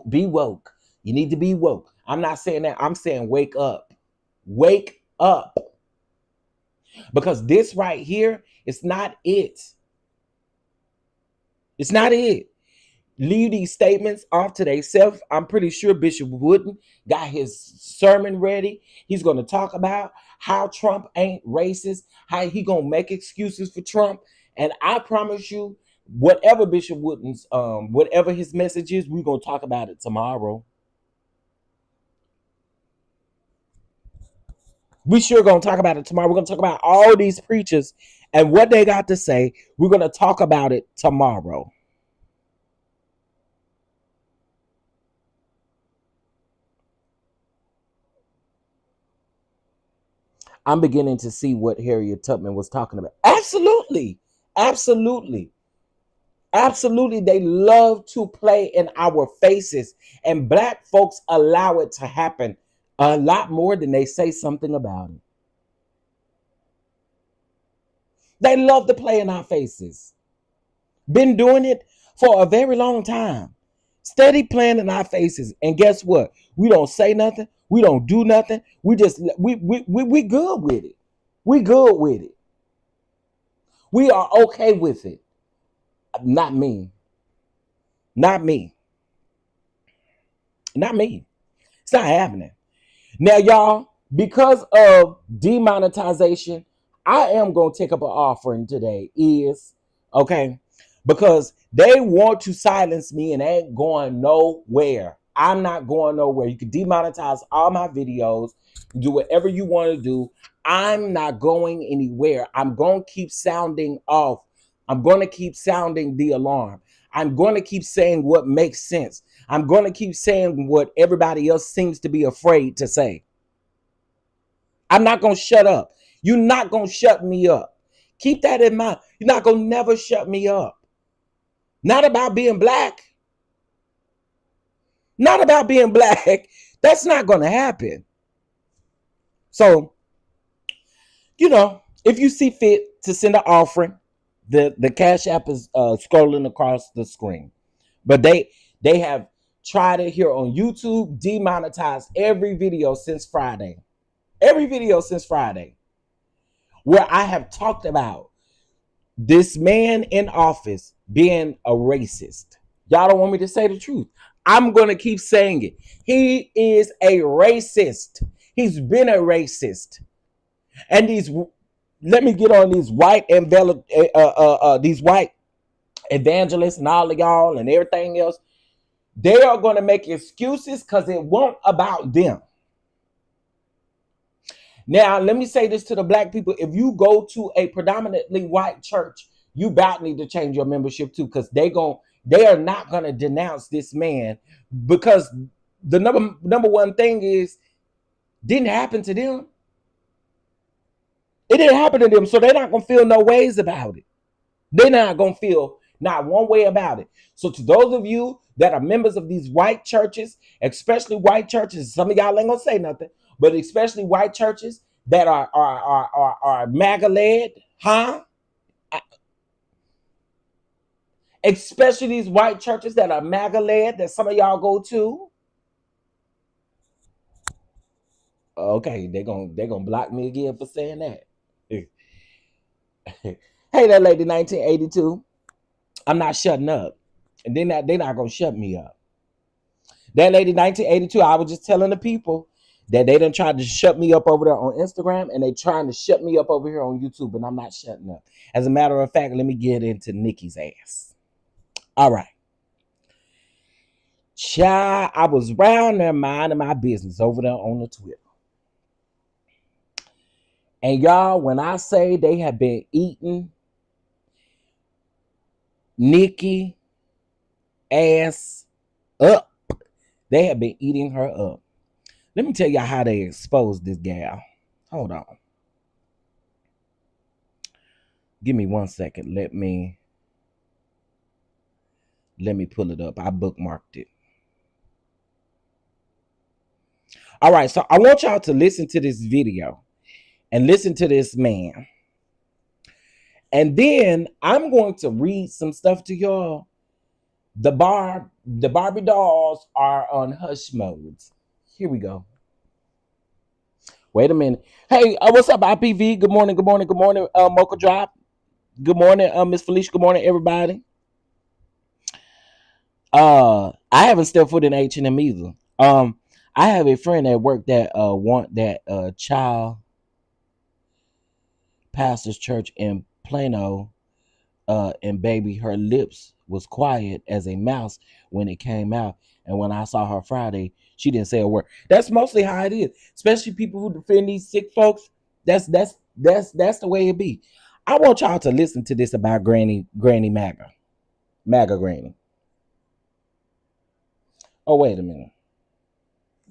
Speaker 1: Be woke. You need to be woke. I'm not saying that. I'm saying wake up. Wake up. Because this right here, it's not it. It's not it. Leave these statements off to themselves. I'm pretty sure Bishop Wooden got his sermon ready. He's going to talk about how Trump ain't racist, how he going to make excuses for Trump. And I promise you, whatever Bishop Wooden's, whatever his message is, we're going to talk about it tomorrow. We sure gonna talk about it tomorrow. We're gonna talk about all these preachers and what they got to say. We're gonna talk about it tomorrow. I'm beginning to see what Harriet Tubman was talking about. Absolutely. Absolutely. Absolutely. They love to play in our faces, and black folks allow it to happen a lot more than they say something about it. They love to play in our faces. Been doing it for a very long time. Steady playing in our faces. And guess what? We don't say nothing. We don't do nothing. We just we good with it. We good with it. We are okay with it. Not me. Not me. Not me. It's not happening. Now, y'all, because of demonetization, I am going to take up an offering today. Is okay, because they want to silence me and ain't going nowhere. I'm not going nowhere. You can demonetize all my videos, do whatever you want to do. I'm not going anywhere. I'm going to keep sounding off. I'm going to keep sounding the alarm. I'm going to keep saying what makes sense. I'm going to keep saying what everybody else seems to be afraid to say. I'm not going to shut up. You're not going to shut me up. Keep that in mind. You're not going to never shut me up. Not about being black. Not about being black. That's not going to happen. So, if you see fit to send an offering, the Cash App is scrolling across the screen. But they have tried it here on YouTube, demonetized every video since Friday. Every video since Friday where I have talked about this man in office being a racist. Y'all don't want me to say the truth. I'm going to keep saying it. He is a racist. He's been a racist. And let me get on these white these white evangelists and all of y'all and everything else. They are going to make excuses because it won't about them. Now, let me say this to the black people. If you go to a predominantly white church, you about need to change your membership too, because they are not going to denounce this man, because the number one thing is didn't happen to them. It didn't happen to them, so they're not going to feel no ways about it. They're not going to feel not one way about it. So to those of you that are members of these white churches, especially white churches, some of y'all ain't going to say nothing, but especially white churches that are Maga led, huh? Especially these white churches that are Maga led that some of y'all go to. Okay, they're gonna block me again for saying that. Hey, that lady 1982. I'm not shutting up. And they're not gonna shut me up. That lady 1982, I was just telling the people that they done tried to shut me up over there on Instagram, and they trying to shut me up over here on YouTube, and I'm not shutting up. As a matter of fact, let me get into Nikki's ass. All right. Child, I was round there minding my business over there on the Twitter. And y'all, when I say they have been eating Nikki ass up, they have been eating her up. Let me tell y'all how they exposed this gal. Hold on. Give me 1 second. Let me pull it up. I bookmarked it. All right, so I want y'all to listen to this video and listen to this man. And then I'm going to read some stuff to y'all. The Barbie dolls are on hush modes. Here we go. Wait a minute. Hey, what's up, IPV? Good morning, Mocha Drop. Good morning, Miss Felicia. Good morning, everybody. I haven't stepped foot in H&M either. I have a friend at work that want that child pastor's church in Plano And baby, her lips was quiet as a mouse when it came out. And when I saw her Friday, she didn't say a word. That's mostly how it is, especially people who defend these sick folks. That's the way it be. I want y'all to listen to this about Granny Maga, Maga Granny. Oh wait a minute.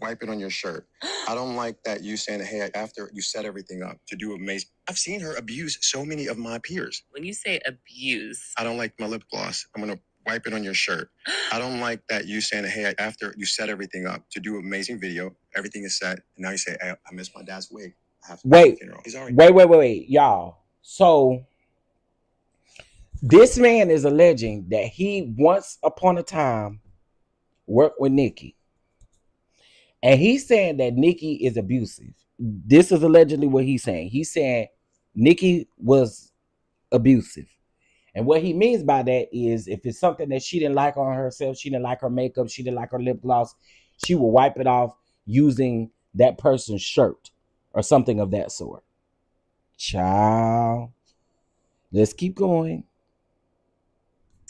Speaker 2: Wipe it on your shirt. I don't like that you saying, hey, after you set everything up to do amazing. I've seen her abuse so many of my peers.
Speaker 3: When you say abuse,
Speaker 2: I don't like my lip gloss. I'm going to wipe it on your shirt. I don't like that you saying, hey, after you set everything up to do amazing video, everything is set. And now you say, hey, I missed my dad's wig. I have to go to the
Speaker 1: Wait,
Speaker 2: funeral. He's already
Speaker 1: wait, y'all. So this man is alleging that he once upon a time worked with Nikki. And he's saying that Nikki is abusive. This is allegedly what he's saying. He's saying Nikki was abusive. And what he means by that is if it's something that she didn't like on herself, she didn't like her makeup, she didn't like her lip gloss, she will wipe it off using that person's shirt or something of that sort. Child. Let's keep going.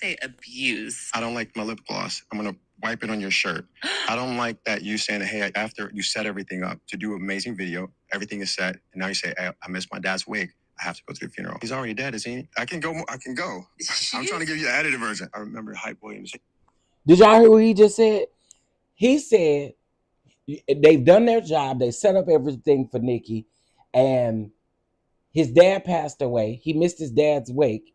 Speaker 3: say abuse.
Speaker 2: I don't like my lip gloss. I'm going to wipe it on your shirt. I don't like that you saying, hey, after you set everything up to do amazing video, everything is set. And now you say, hey, I missed my dad's wig. I have to go to the funeral. He's already dead, isn't he? I can go. I'm trying to give you the edited version. I remember Hype Williams.
Speaker 1: Did y'all hear what he just said? He said they've done their job. They set up everything for Nikki. And his dad passed away. He missed his dad's wake.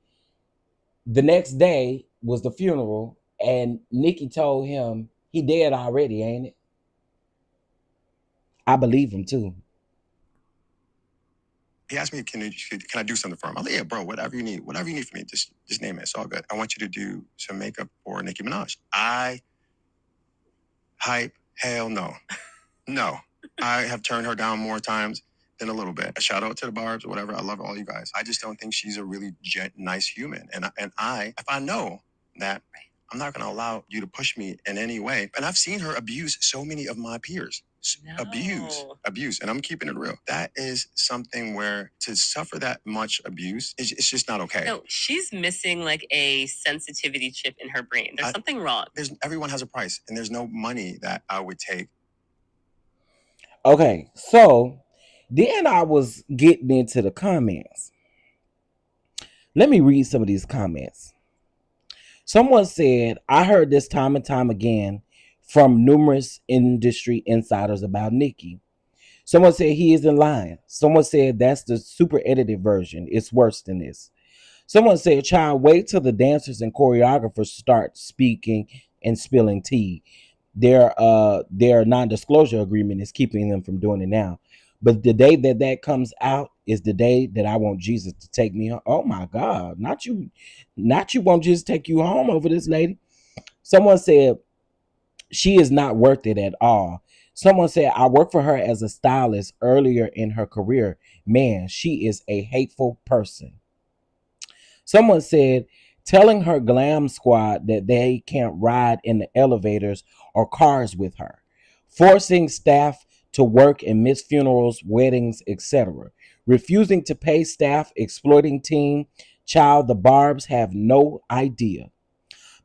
Speaker 1: The next day was the funeral. And Nikki told him he dead already, ain't it? I believe him too.
Speaker 2: He asked me, can I do something for him? I was like, yeah, bro, whatever you need from me, just name it. It's all good. I want you to do some makeup for Nicki Minaj. Hype, hell no. No. I have turned her down more times than a little bit. A shout out to the Barbs or whatever. I love all you guys. I just don't think she's a really nice human. And if I know that, I'm not going to allow you to push me in any way. And I've seen her abuse so many of my peers.
Speaker 3: No.
Speaker 2: Abuse. And I'm keeping it real. That is something where to suffer that much abuse, it's just not okay.
Speaker 3: No, she's missing like a sensitivity chip in her brain. There's something wrong.
Speaker 2: Everyone has a price, and there's no money that I would take.
Speaker 1: Okay, so then I was getting into the comments. Let me read some of these comments. Someone said, I heard this time and time again from numerous industry insiders about Nikki. Someone said he isn't lying. Someone said that's the super edited version. It's worse than this. Someone said, child, wait till the dancers and choreographers start speaking and spilling tea. Their non-disclosure agreement is keeping them from doing it now. But the day that comes out is the day that I want Jesus to take me home. Oh my God, not you won't just take you home over this lady. Someone said she is not worth it at all. Someone said I worked for her as a stylist earlier in her career. Man, she is a hateful person. Someone said telling her glam squad that they can't ride in the elevators or cars with her, forcing staff to work and miss funerals, weddings, etc., refusing to pay staff, exploiting team. Child, the Barbs have no idea.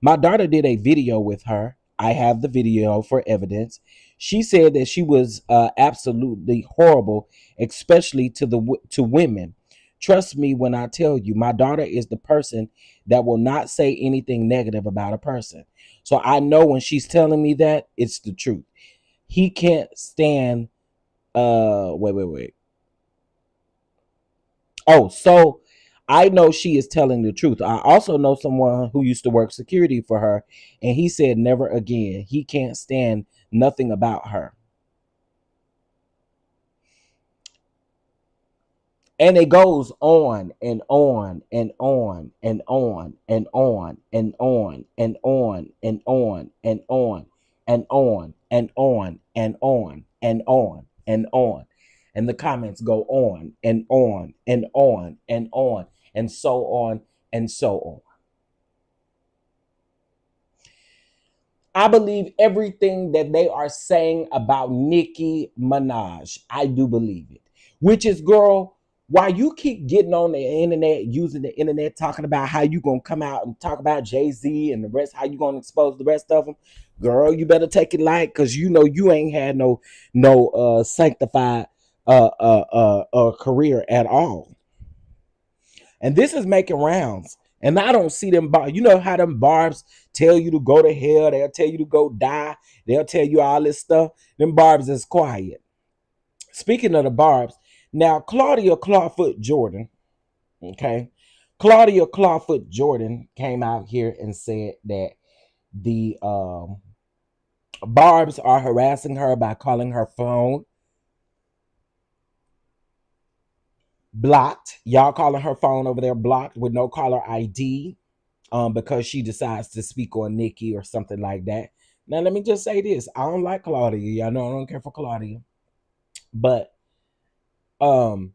Speaker 1: My daughter did a video with her. I have the video for evidence. She said that she was absolutely horrible, especially to women. Trust me when I tell you, my daughter is the person that will not say anything negative about a person. So I know when she's telling me that, it's the truth. He can't stand wait. Oh, so I know she is telling the truth. I also know someone who used to work security for her, and he said never again. He can't stand nothing about her. And it goes on and on and on and on and on and on and on and on and on and on and on and on and on and on. And the comments go on and on and on and on and so on and so on. I believe everything that they are saying about Nicki Minaj. I do believe it. Which is, girl, Why you keep getting on the internet, using the internet, talking about how you gonna come out and talk about Jay-Z and the rest, how you gonna expose the rest of them, girl, you better take it light, because you know you ain't had no sanctified career at all. And this is making rounds. And I don't see them you know how them barbs tell you to go to hell, they'll tell you to go die, they'll tell you all this stuff. Them barbs is quiet. Speaking of the barbs, now Claudia Clawfoot Jordan, okay, Claudia Clawfoot Jordan came out here and said that the barbs are harassing her by calling her phone blocked. Y'all calling her phone over there blocked with no caller ID, because she decides to speak on Nikki or something like that. Now let me just say this: I don't like Claudia. Y'all know I don't care for Claudia, but um,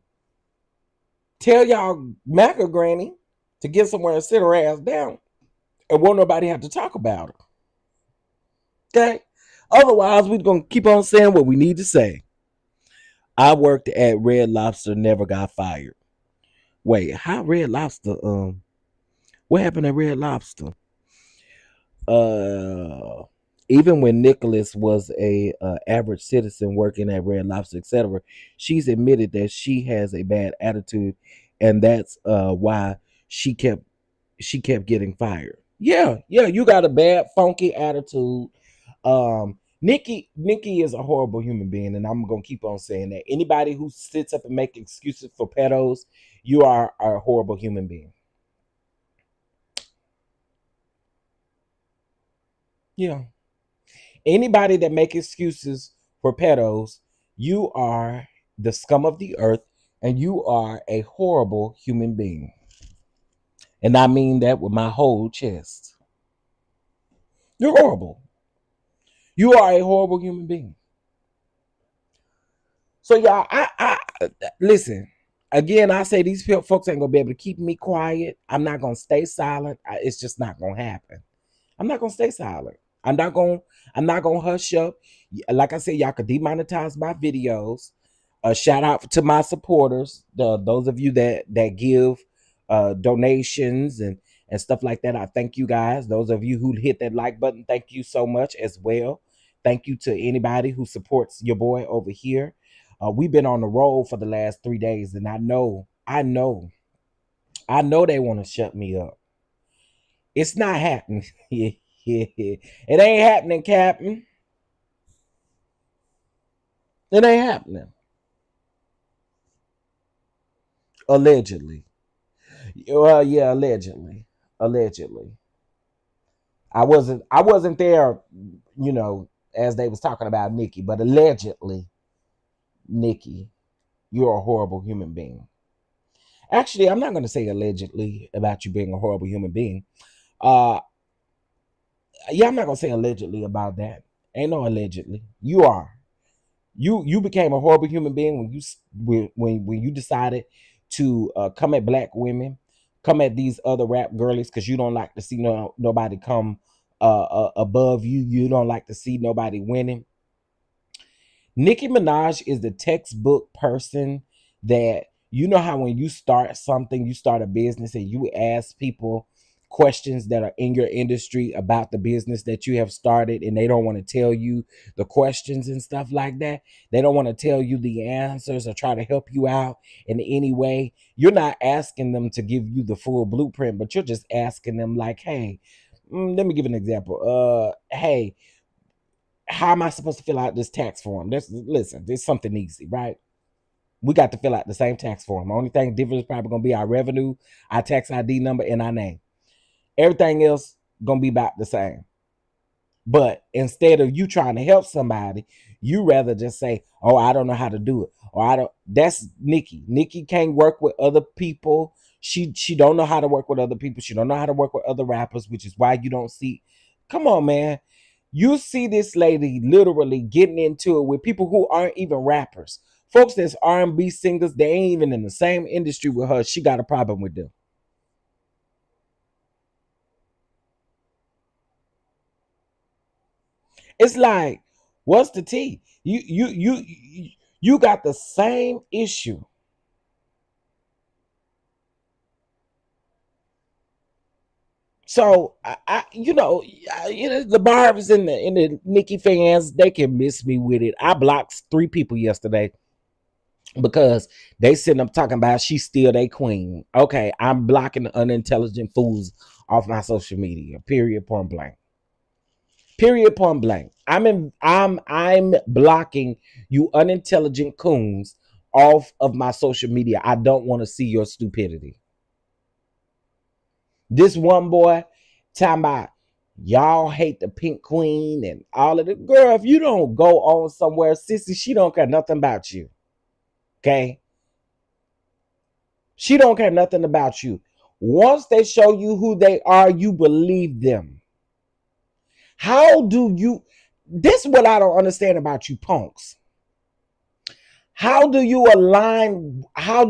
Speaker 1: tell y'all Maga Granny to get somewhere and sit her ass down, and won't nobody have to talk about her. Okay. Otherwise, we're gonna keep on saying what we need to say. I worked at Red Lobster, never got fired. Wait, how Red Lobster? What happened at Red Lobster? Uh, Even when Nicholas was a average citizen working at Red Lobster, etc., she's admitted that she has a bad attitude, and that's why she kept she kept getting fired. Yeah, yeah, you got a bad, funky attitude. Nikki is a horrible human being, and I'm gonna keep on saying that. Anybody who sits up and make excuses for pedos, you are a horrible human being. Yeah. Anybody that make excuses for pedos, you are the scum of the earth, and you are a horrible human being. And I mean that with my whole chest. You're horrible. You are a horrible human being. So y'all, I listen. Again, I say these folks ain't gonna be able to keep me quiet. I'm not gonna stay silent. It's just not gonna happen. I'm not gonna stay silent. I'm not gonna. I'm not gonna hush up. Like I said, y'all could demonetize my videos. A shout out to my supporters, those of you that give donations and stuff like that. I thank you guys. Those of you who hit that like button, thank you so much as well. Thank you to anybody who supports your boy over here. We've been on the road for the last 3 days, and I know they want to shut me up. It's not happening. It ain't happening, Captain. It ain't happening. Allegedly. Well, yeah, allegedly. Allegedly. I wasn't there, as they was talking about Nikki, but allegedly, Nikki, you're a horrible human being. Actually, I'm not gonna say allegedly about you being a horrible human being. Uh yeah, I'm not gonna say allegedly about that. Ain't no allegedly. You are. You became a horrible human being when you decided to come at black women, come at these other rap girlies, because you don't like to see nobody come above you. You don't like to see nobody winning. Nicki Minaj is the textbook person that, you know how when you start something, you start a business and you ask people questions that are in your industry about the business that you have started, and they don't want to tell you the questions and stuff like that. They don't want to tell you the answers or try to help you out in any way. You're not asking them to give you the full blueprint, but you're just asking them like, hey, let me give an example. Hey, how am I supposed to fill out this tax form? Listen, there's something easy, right? We got to fill out the same tax form. The only thing different is probably gonna be our revenue, our tax ID number, and our name. Everything else gonna be about the same. But instead of you trying to help somebody, you rather just say, "Oh, I don't know how to do it," or "I don't." That's Nikki. Nikki can't work with other people. She don't know how to work with other people. She don't know how to work with other rappers, which is why you don't see. Come on, man. You see this lady literally getting into it with people who aren't even rappers. Folks that's R&B singers, they ain't even in the same industry with her. She got a problem with them. It's like, what's the tea? You got the same issue So the Barbs and the Nikki fans, they can miss me with it. I blocked 3 people yesterday because they sitting up talking about she's still their queen. Okay, I'm blocking the unintelligent fools off my social media. Period. Point blank. Period. Point blank. I'm blocking you unintelligent coons off of my social media. I don't want to see your stupidity. This one boy talking about y'all hate the pink queen and all of the girl. If you don't go on somewhere, sissy, she don't care nothing about you. Okay? She don't care nothing about you. Once they show you who they are, you believe them. How do you this is what I don't understand about you punks. How do you align? How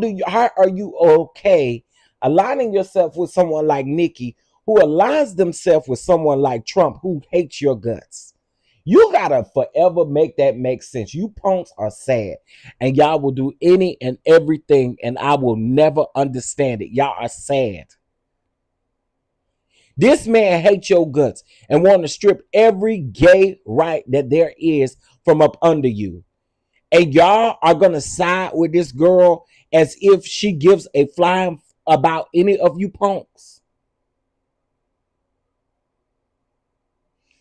Speaker 1: are you okay aligning yourself with someone like Nikki who aligns themselves with someone like Trump who hates your guts? You gotta forever make that make sense. You punks are sad, and y'all will do any and everything, and I will never understand it. Y'all are sad. This man hates your guts and want to strip every gay right that there is from up under you. And y'all are gonna side with this girl as if she gives a flying about any of you punks.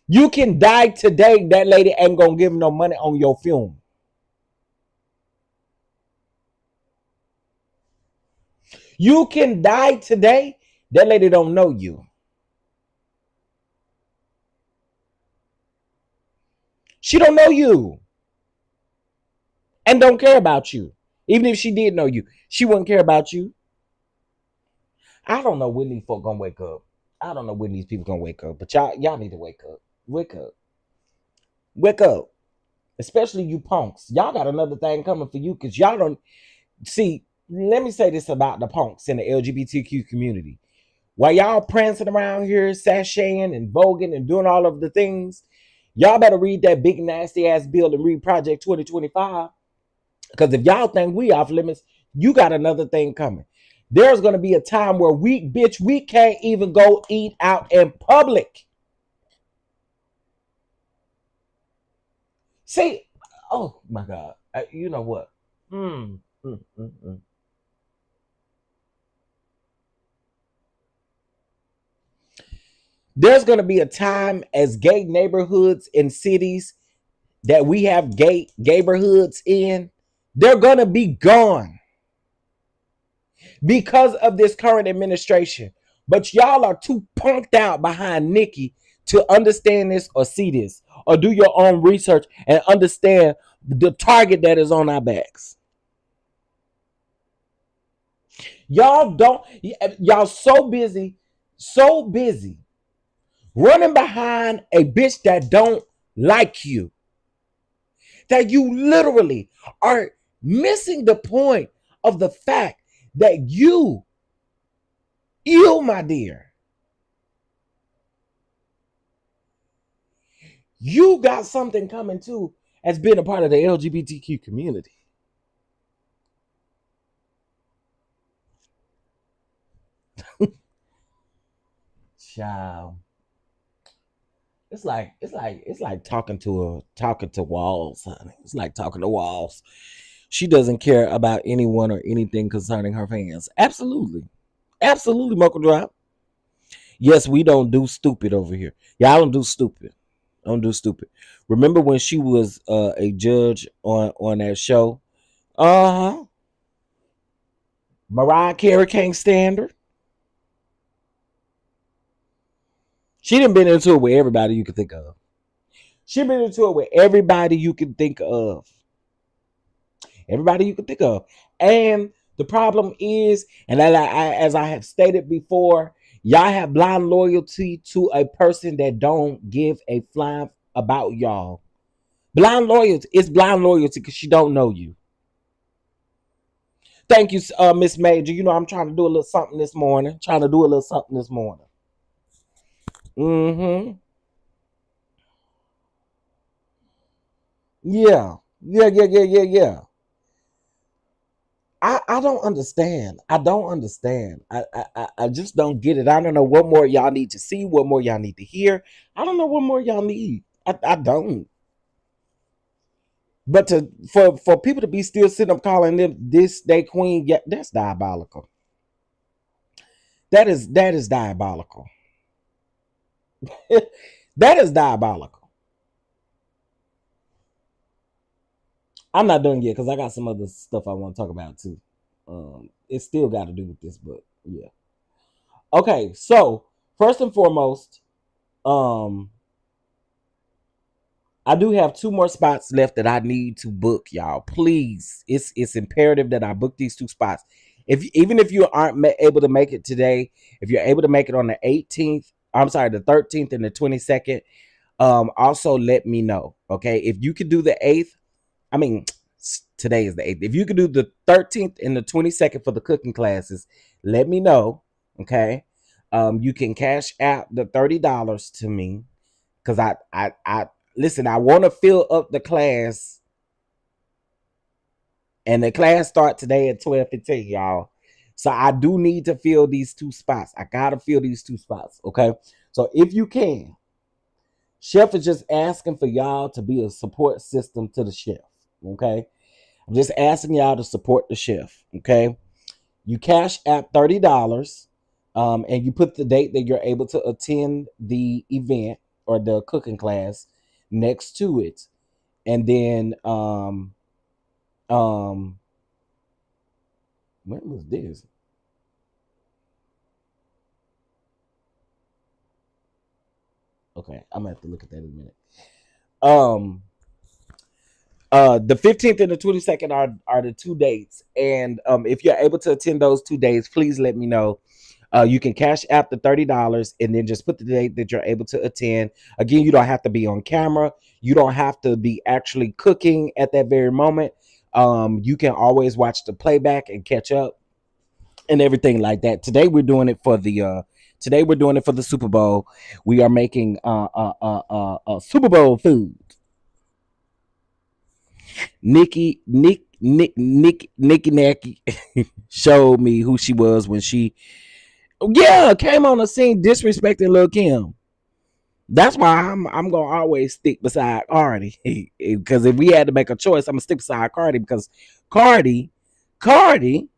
Speaker 1: You can die today. That lady ain't gonna give no money on your film. You can die today. That lady don't know you. She don't know you and don't care about you. Even if she did know you, she wouldn't care about you. I don't know when these folk gonna wake up. I don't know when these people gonna wake up, but y'all need to wake up. Wake up. Wake up. Especially you punks. Y'all got another thing coming for you because y'all don't see. Let me say this about the punks in the LGBTQ community. While y'all prancing around here, sashaying and voguing and doing all of the things, y'all better read that big nasty ass bill and read Project 2025. Because if y'all think we off limits, you got another thing coming. There's gonna be a time where we can't even go eat out in public. See, oh my God, you know what? Mm, mm, mm, mm. There's gonna be a time as gay neighborhoods in cities that we have gay neighborhoods in, they're gonna be gone because of this current administration. But y'all are too punked out behind Nikki to understand this or see this or do your own research and understand the target that is on our backs. Y'all don't, y'all so busy running behind a bitch that don't like you that you literally are missing the point of the fact that you, my dear, you got something coming too as being a part of the LGBTQ community. Child. It's like talking to walls, honey. It's like talking to walls. She doesn't care about anyone or anything concerning her fans. Absolutely. Absolutely, Mocha Drop. Yes, we don't do stupid over here. Y'all don't do stupid. Don't do stupid. Remember when she was a judge on that show? Uh-huh. Mariah Carey can't stand her. She done been into it with everybody you could think of. She been into it with everybody you can think of. Everybody you can think of. And the problem is, and as I have stated before, y'all have blind loyalty to a person that don't give a flying about y'all. Blind loyalty. It's blind loyalty because she don't know you. Thank you, Miss Major. You know I'm trying to do a little something this morning. Trying to do a little something this morning. Mm-hmm. Yeah. Yeah. I don't understand. I don't understand. I just don't get it. I don't know what more y'all need to see, what more y'all need to hear. I don't know what more y'all need. I don't. But for people to be still sitting up calling them this day queen, yeah, that's diabolical. That is diabolical. That is diabolical. I'm not done yet because I got some other stuff I want to talk about too. It still got to do with this, but yeah. Okay, so first and foremost, um, I do have two more spots left that I need to book, y'all. Please, it's imperative that I book these two spots. If even if you aren't able to make it today, if you're able to make it on the 18th, I'm sorry, the 13th and the 22nd, also let me know. Okay, if you could do the 8th, I mean, today is the 8th. If you could do the 13th and the 22nd for the cooking classes, let me know. Okay, you can cash out the $30 to me because I listen. I want to fill up the class, and the class start today at 12:15, y'all. So I do need to fill these two spots. I gotta fill these two spots. Okay, so if you can, Chef is just asking for y'all to be a support system to the chef. Okay, I'm just asking y'all to support the chef. Okay, you cash app $30, and you put the date that you're able to attend the event or the cooking class next to it, and then um when was this? Okay, I'm gonna have to look at that in a minute. Um the 15th and the 22nd are the two dates, and if you're able to attend those 2 days, please let me know. You can cash app the $30 and then just put the date that you're able to attend. Again, you don't have to be on camera. You don't have to be actually cooking at that very moment. You can always watch the playback and catch up and everything like that. Today we're doing it for the Super Bowl. We are making Super Bowl food. Nikki Nacky showed me who she was when she, yeah, came on the scene disrespecting Lil Kim. That's why I'm gonna always stick beside Cardi. Because if we had to make a choice, I'm gonna stick beside Cardi because Cardi, Cardi,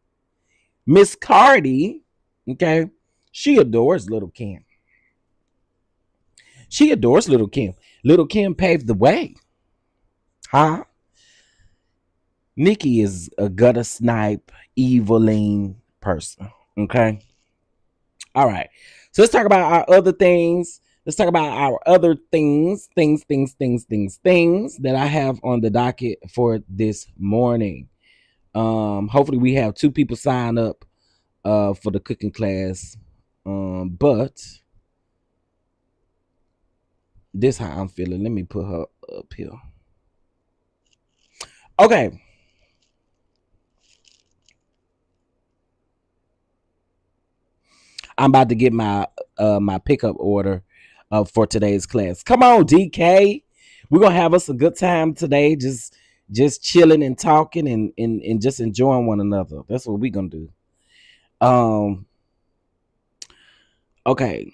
Speaker 1: Miss Cardi, okay, she adores Little Kim. She adores Little Kim. Little Kim paved the way. Huh? Nikki is a gutter snipe, eviling person. Okay. All right. So let's talk about our other things. Let's talk about our other things that I have on the docket for this morning. Hopefully we have two people sign up for the cooking class. But this how I'm feeling. Let me put her up here. Okay. I'm about to get my pickup order for today's class. Come on, DK. We're gonna have us a good time today. Just chilling and talking and just enjoying one another. That's what we're gonna do. Um okay.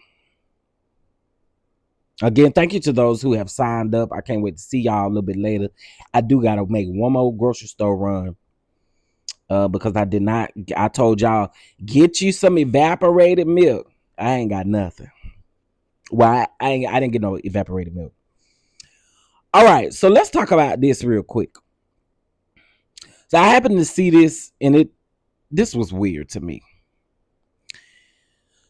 Speaker 1: Again, thank you to those who have signed up. I can't wait to see y'all a little bit later. I do gotta make one more grocery store run. Because I did not. I told y'all get you some evaporated milk. I ain't got nothing. Well, I didn't get no evaporated milk. All right, so let's talk about this real quick. So I happened to see this, and this was weird to me.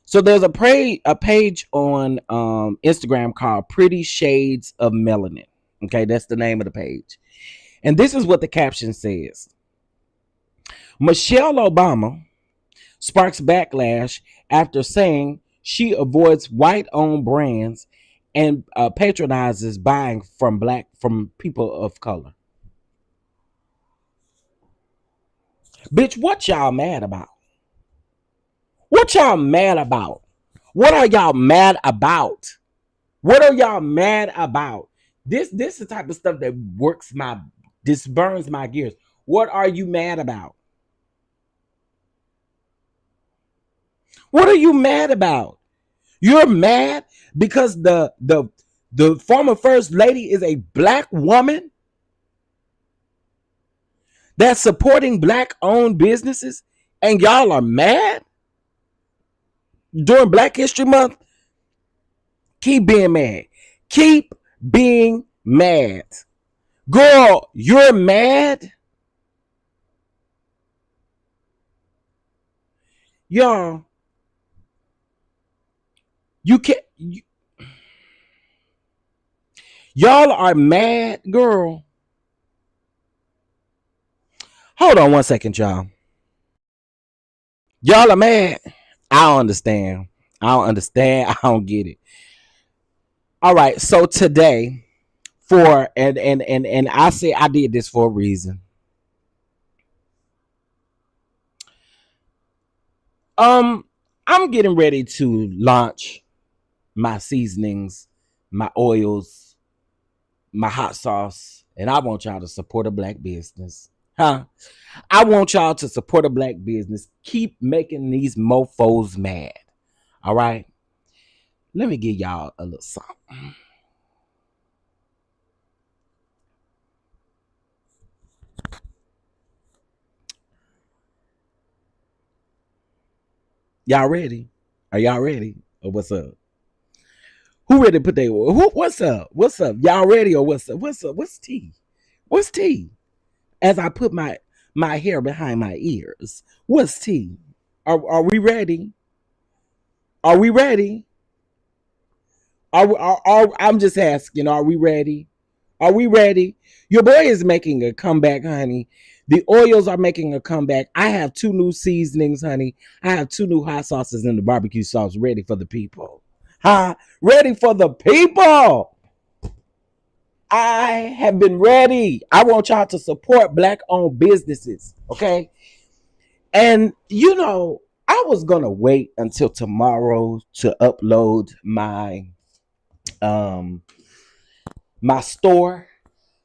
Speaker 1: So there's a page on Instagram called Pretty Shades of Melanin. Okay, that's the name of the page. And this is what the caption says. Michelle Obama sparks backlash after saying she avoids white-owned brands and patronizes buying from people of color. Bitch, what y'all mad about? What y'all mad about? What are y'all mad about? What are y'all mad about? This is the type of stuff that this burns my gears. What are you mad about? What are you mad about? You're mad because the former first lady is a black woman that's supporting black owned businesses, and y'all are mad during Black History Month. Keep being mad. Keep being mad. Girl, you're mad. Y'all, you can't. Y'all are mad, girl. Hold on 1 second, y'all. Y'all are mad. I don't understand. I don't understand. I don't get it. All right. So today, for and I say I did this for a reason. Um, I'm getting ready to launch my seasonings, my oils, my hot sauce, and I want y'all to support a black business. Huh? I want y'all to support a black business. Keep making these mofos mad. All right. Let me give y'all a little something. Y'all ready? Are y'all ready? Or what's up? Who ready to put their what's up? What's up? Y'all ready or what's up? What's up? What's tea? What's tea? As I put my hair behind my ears. What's tea? Are we ready? Are we ready? I'm just asking, are we ready? Are we ready? Your boy is making a comeback, honey. The oils are making a comeback. I have 2 new seasonings, honey. I have 2 new hot sauces and the barbecue sauce ready for the people. Huh? Ready for the people. I have been ready. I want y'all to support black owned businesses. Okay. And I was gonna wait until tomorrow to upload um my store.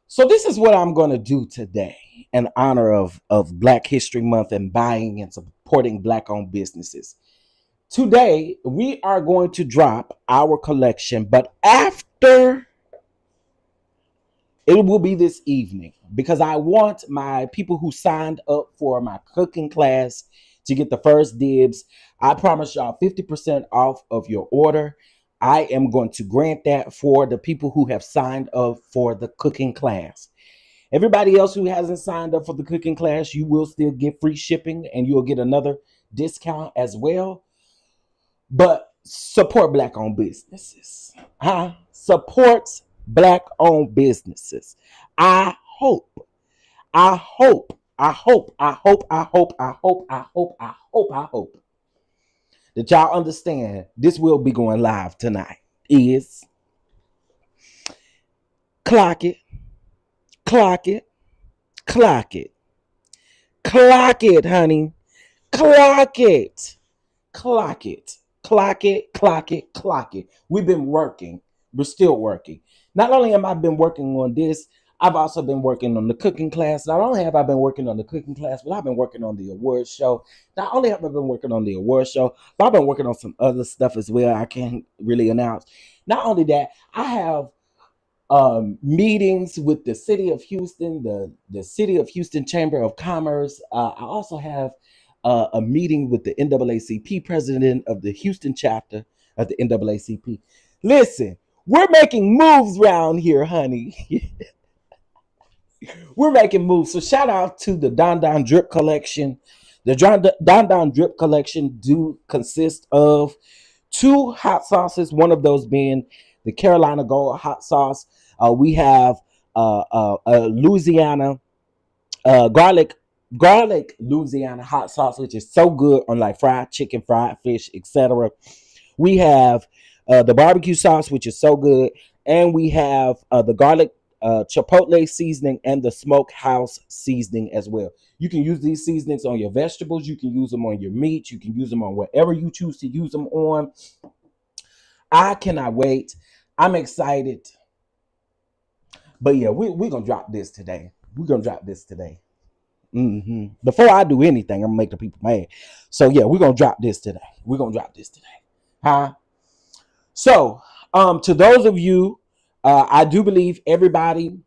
Speaker 1: So this is what I'm gonna do today in honor of Black History Month and buying and supporting black owned businesses. Today we are going to drop our collection, but after it will be this evening because I want my people who signed up for my cooking class to get the first dibs. I promise y'all 50% off of your order. I am going to grant that for the people who have signed up for the cooking class. Everybody else who hasn't signed up for the cooking class, you will still get free shipping and you'll get another discount as well. But support black owned businesses. Huh? Supports black owned businesses. I hope, I hope, I hope, I hope, I hope, I hope, I hope, I hope, I hope that y'all understand this will be going live tonight. Is clock it, clock it, clock it, clock it, honey. Clock it. Clock it. Clock it. Clock it. Clock it. We've been working. We're still working. Not only have I been working on this, I've also been working on the cooking class. Not only have I been working on the cooking class, but I've been working on the award show. Not only have I been working on the award show, but I've been working on some other stuff as well. I can't really announce. Not only that, I have meetings with the city of Houston, the city of Houston Chamber of Commerce. I also have a meeting with the NAACP president of the Houston chapter of the NAACP. Listen, we're making moves around here, honey. We're making moves. So shout out to the DonDon Drip Collection. The DonDon Drip Collection do consist of 2 hot sauces, one of those being the Carolina Gold hot sauce. We have Louisiana garlic Louisiana hot sauce, which is so good on like fried chicken, fried fish, etc. We have the barbecue sauce, which is so good, and we have the garlic chipotle seasoning and the smokehouse seasoning as well. You can use these seasonings on your vegetables. You can use them on your meat. You can use them on whatever you choose to use them on. I cannot wait. I'm excited. But yeah, we're going to drop this today. We're going to drop this today. Before I do anything, I'm gonna make the people mad. So yeah, we're gonna drop this today. Huh? So, to those of you, I do believe everybody.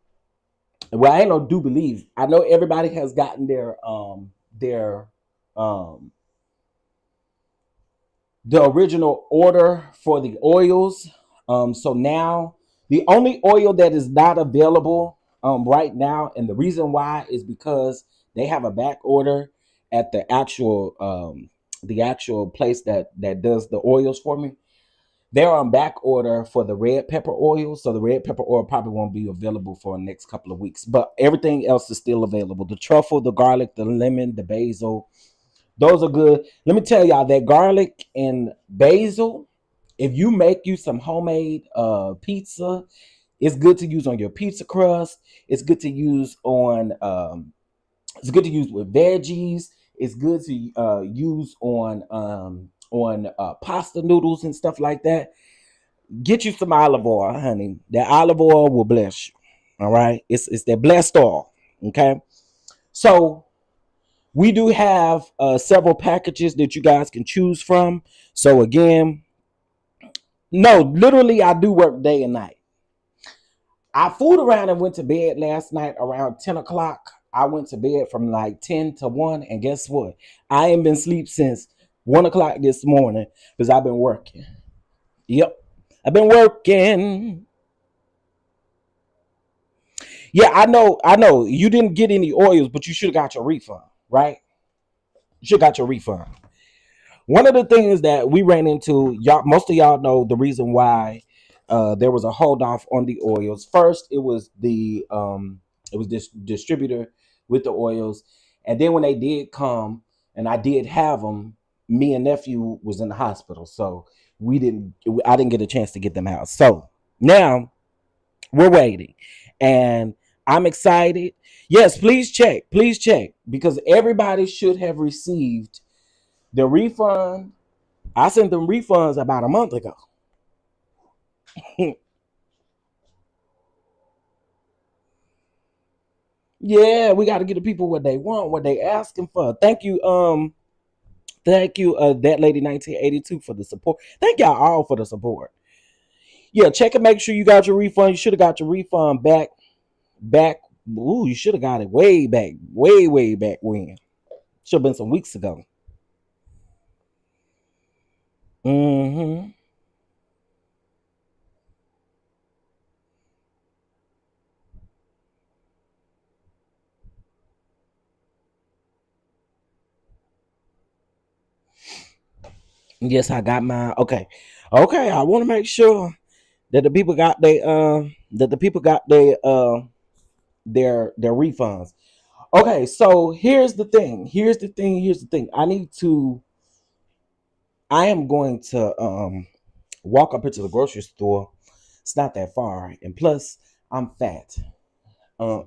Speaker 1: Well, I ain't no do believe. I know everybody has gotten their um the original order for the oils. So now the only oil that is not available right now, and the reason why is because they have a back order at the actual place that does the oils for me. They're on back order for the red pepper oil, so the red pepper oil probably won't be available for the next couple of weeks. But everything else is still available: the truffle, the garlic, the lemon, the basil. Those are good. Let me tell y'all that garlic and basil, if you make you some homemade pizza, it's good to use on your pizza crust. It's good to use on it's good to use with veggies. It's good to use on pasta noodles and stuff like that. Get you some olive oil, honey. That olive oil will bless you. All right. It's that blessed oil. Okay. So we do have several packages that you guys can choose from. So again, no, literally, I do work day and night. I fooled around and went to bed last night around 10 o'clock. I went to bed from like 10 to 1. And guess what? I ain't been asleep since 1 o'clock this morning because I've been working. Yep. I've been working. Yeah, I know. I know. You didn't get any oils, but you should have got your refund, right? You should have got your refund. One of the things that we ran into, y'all, most of y'all know the reason why there was a hold off on the oils. First, it was this distributor with the oils, and then when they did come, and I did have them, me and nephew was in the hospital, so I didn't get a chance to get them out. So now we're waiting, and I'm excited. Yes, please check, because everybody should have received the refund. I sent them refunds about a month ago. Yeah, we got to get the people what they want, what they asking for. Thank you, that lady 1982 for the support. Thank y'all all for the support. Yeah, check and make sure you got your refund. You should have got your refund back. Ooh, you should have got it way back, way back when. Should have been some weeks ago. Mm-hmm. Yes, I got mine. Okay. Okay, I want to make sure that the people got their refunds. Okay, so here's the thing. I am going to walk up into the grocery store. It's not that far. And plus, I'm fat. Um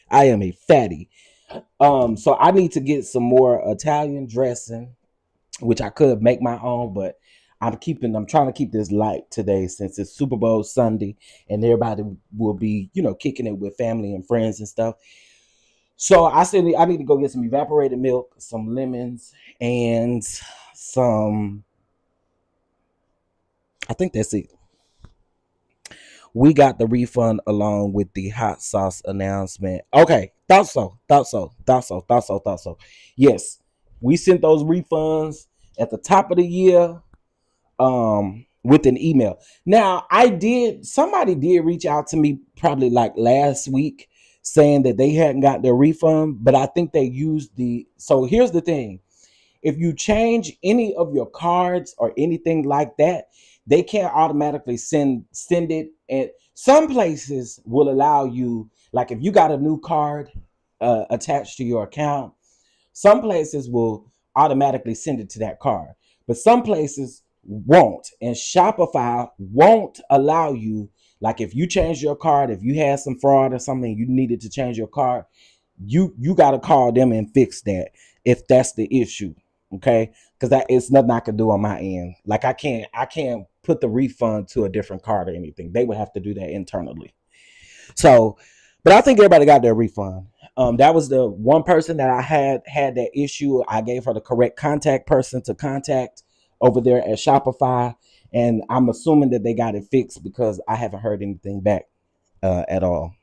Speaker 1: I am a fatty. So I need to get some more Italian dressing, which I could make my own, but I'm trying to keep this light today since it's Super Bowl Sunday and everybody will be, kicking it with family and friends and stuff. So I said I need to go get some evaporated milk, some lemons, and some, I think that's it. We got the refund along with the hot sauce announcement. Okay, thought so. Yes, we sent those refunds at the top of the year with an email. Now, somebody did reach out to me probably like last week saying that they hadn't got their refund, but I think they used so here's the thing. If you change any of your cards or anything like that, they can't automatically send it. And some places will allow you, like if you got a new card attached to your account, some places will automatically send it to that card, but some places won't. And Shopify won't allow you. Like if you change your card, if you had some fraud or something, you needed to change your card, you got to call them and fix that if that's the issue. Okay, because that it's nothing I can do on my end. Like I can't put the refund to a different card or anything. They would have to do that internally. So, but I think everybody got their refund. That was the one person that I had that issue. I gave her the correct contact person to contact over there at Shopify, and I'm assuming that they got it fixed because I haven't heard anything back at all.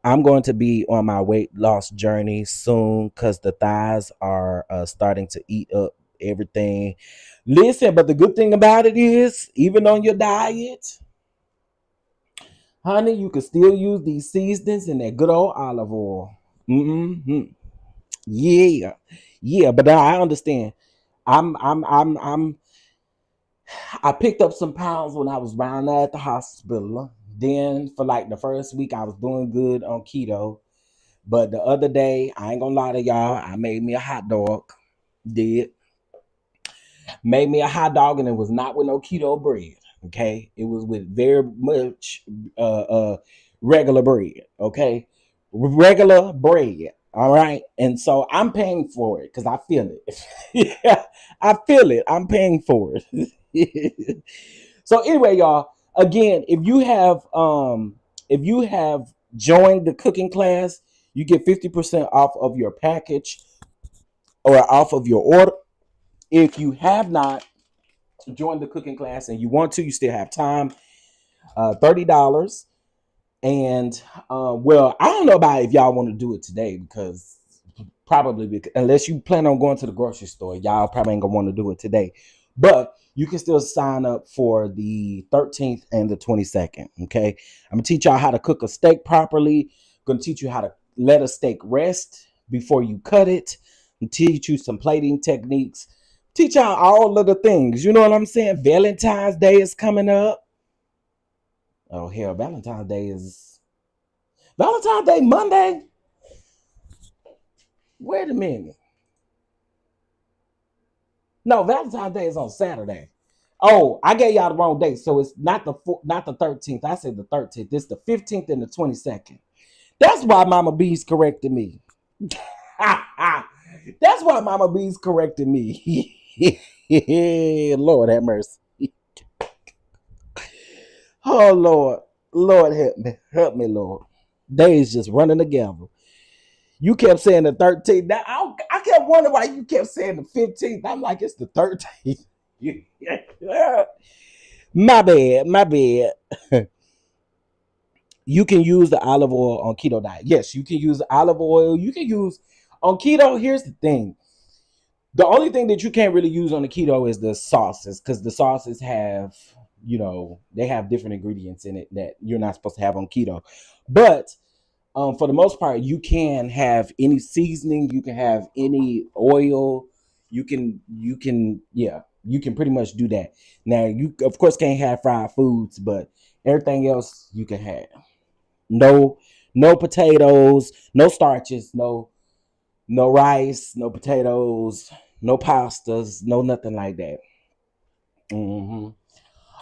Speaker 1: I'm going to be on my weight loss journey soon because the thighs are starting to eat up everything. Listen, but the good thing about it is, even on your diet, honey, you can still use these seasonings and that good old olive oil. Mm-hmm. Yeah, yeah, but I understand. I'm. I picked up some pounds when I was round there at the hospital. Then for like the first week, I was doing good on keto. But the other day, I ain't gonna lie to y'all, I made me a hot dog. Did made me a hot dog, and it was not with no keto bread. Okay, it was with very much regular bread. Okay, regular bread. All right, and so I'm paying for it because I feel it. Yeah, I feel it. I'm paying for it. So anyway, y'all, again, if you have joined the cooking class, you get 50% off of your package or off of your order. If you have not joined the cooking class and you want to, you still have time. $30. And well, I don't know about if y'all want to do it today because unless you plan on going to the grocery store, y'all probably ain't gonna want to do it today. But you can still sign up for the 13th and the 22nd. Okay, I'm gonna teach y'all how to cook a steak properly. I'm gonna teach you how to let a steak rest before you cut it, and teach you some plating techniques. Teach y'all all of the things. You know what I'm saying? Valentine's Day is coming up. Oh hell, Valentine's Day Monday. Wait a minute. No, Valentine's Day is on Saturday. Oh, I gave y'all the wrong date, so it's not the 13th. I said the 13th. It's the 15th and the 22nd. That's why Mama B's correcting me. That's why Mama B's correcting me. Lord have mercy. Oh Lord, Lord help me, Lord. Days just running together. You kept saying the 13th. Now, I kept wondering why you kept saying the 15th. I'm like, it's the 13th. My bad, my bad. You can use the olive oil on keto diet. Yes, you can use olive oil. You can use on keto. Here's the thing. The only thing that you can't really use on the keto is the sauces, because the sauces have, they have different ingredients in it that you're not supposed to have on keto. But for the most part, you can have any seasoning, you can have any oil, you can pretty much do that. Now, you of course can't have fried foods, but everything else you can have. No, no potatoes, no starches, no rice, no potatoes, no pastas, no nothing like that. Mm-hmm.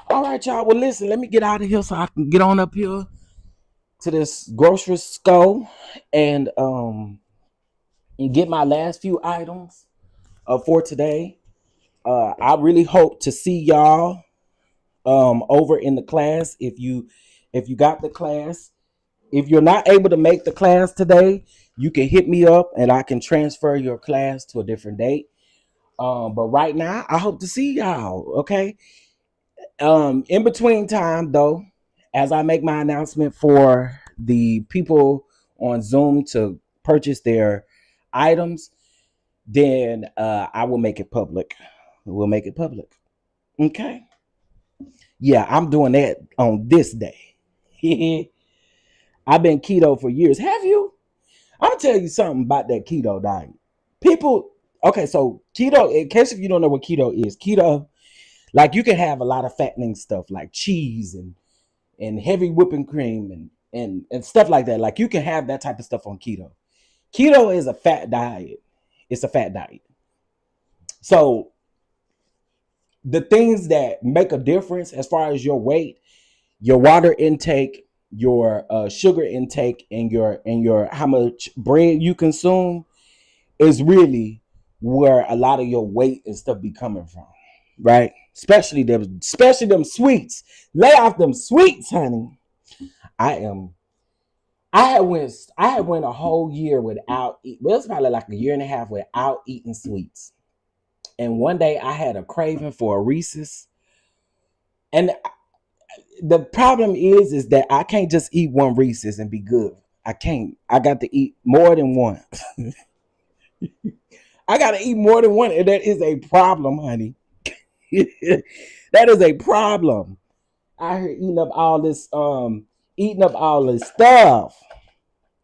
Speaker 1: All right, y'all. Well, listen, let me get out of here so I can get on up here to this grocery store and get my last few items for today. I really hope to see y'all over in the class. If you got the class, if you're not able to make the class today, you can hit me up and I can transfer your class to a different date. But right now, I hope to see y'all. Okay. In between time, though, as I make my announcement for the people on Zoom to purchase their items, then I will make it public. We'll make it public. Okay. Yeah, I'm doing that on this day. I've been keto for years. Have you? I'm gonna tell you something about that keto diet. People, okay, so keto, in case if you don't know what keto, like you can have a lot of fattening stuff like cheese and heavy whipping cream and stuff like that. Like you can have that type of stuff on keto. Keto is a fat diet. It's a fat diet. So the things that make a difference as far as your weight, your water intake, your sugar intake, and your how much bread you consume is really where a lot of your weight and stuff be coming from, right? Especially them sweets. Lay off them sweets, honey. I am I had went a whole year without well, it's probably like a year and a half without eating sweets. And one day I had a craving for a Reese's. And the problem is that I can't just eat one Reese's and be good. I can't. I got to eat more than one. I got to eat more than one, and that is a problem, honey. That is a problem. I hear eating up all this stuff.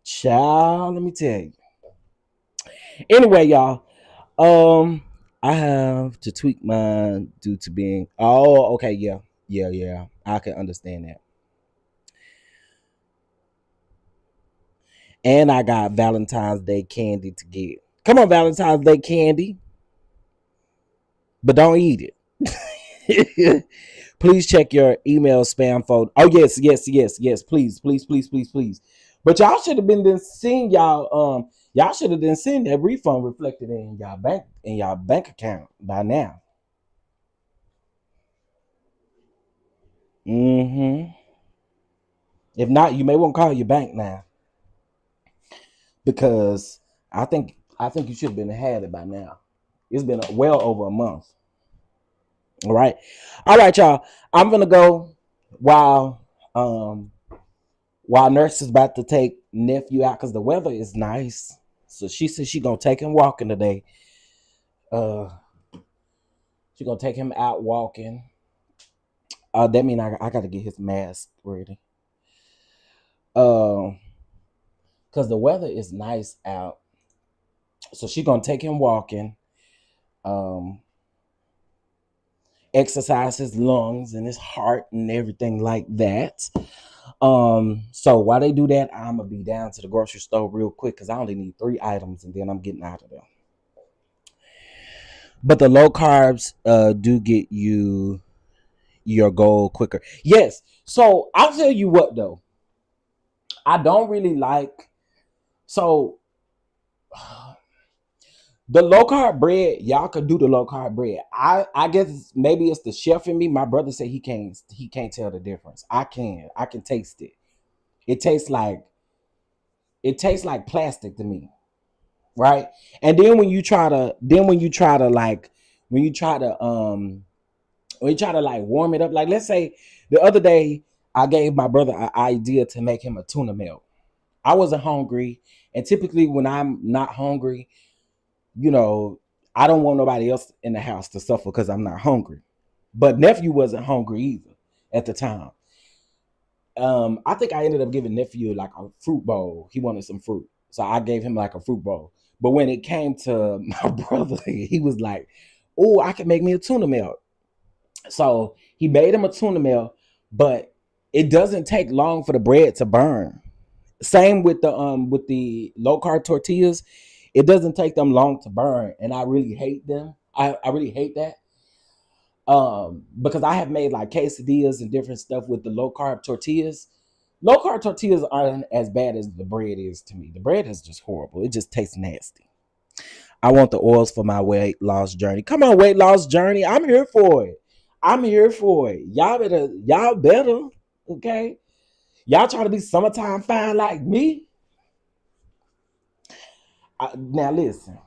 Speaker 1: Child, let me tell you. Anyway, y'all, I have to tweak mine due to being. Oh, okay, yeah, yeah, yeah. I can understand that. And I got Valentine's Day candy to get. Come on, Valentine's Day candy, but don't eat it. Please check your email spam folder. Oh yes, yes, yes, yes. Please, please, please, please, please. But y'all should have been then seeing y'all should have been seeing that refund reflected in y'all bank account by now. Mm-hmm. If not, you may want to call your bank now because I think you should have been had it by now. It's been well over a month. All right, y'all. I'm gonna go while um while nurse is about to take nephew out because the weather is nice. So she said she gonna take him walking today. Uh, she gonna take him out walking. That mean I gotta get his mask ready. Um, because the weather is nice out. So she gonna take him walking. Um, exercise his lungs and his heart and everything like that. So while they do that, I'm gonna be down to the grocery store real quick because I only need 3 items and then I'm getting out of there. But the low carbs do get you your goal quicker. Yes. So I'll tell you what though. I don't really like so the low carb bread, y'all could do the low carb bread. I guess maybe it's the chef in me. My brother said he can't tell the difference. I can. I can taste it. It tastes like it tastes like plastic to me, right? And then when you try to like when you try to when you try to like warm it up, like let's say the other day I gave my brother an idea to make him a tuna melt. I wasn't hungry, and typically when I'm not hungry, you know, I don't want nobody else in the house to suffer because I'm not hungry. But nephew wasn't hungry either at the time. I think I ended up giving nephew like a fruit bowl. He wanted some fruit, so I gave him like a fruit bowl. But when it came to my brother, he was like, "Oh, I can make me a tuna melt." So he made him a tuna melt, but it doesn't take long for the bread to burn. Same with the low carb tortillas. It doesn't take them long to burn, and I really hate them. I really hate that. Because I have made like quesadillas and different stuff with the low carb tortillas. Low carb tortillas aren't as bad as the bread is to me. The bread is just horrible. It just tastes nasty. I want the oils for my weight loss journey. Come on, weight loss journey. I'm here for it. I'm here for it. Y'all better, okay? Y'all trying to be summertime fine like me? Now listen,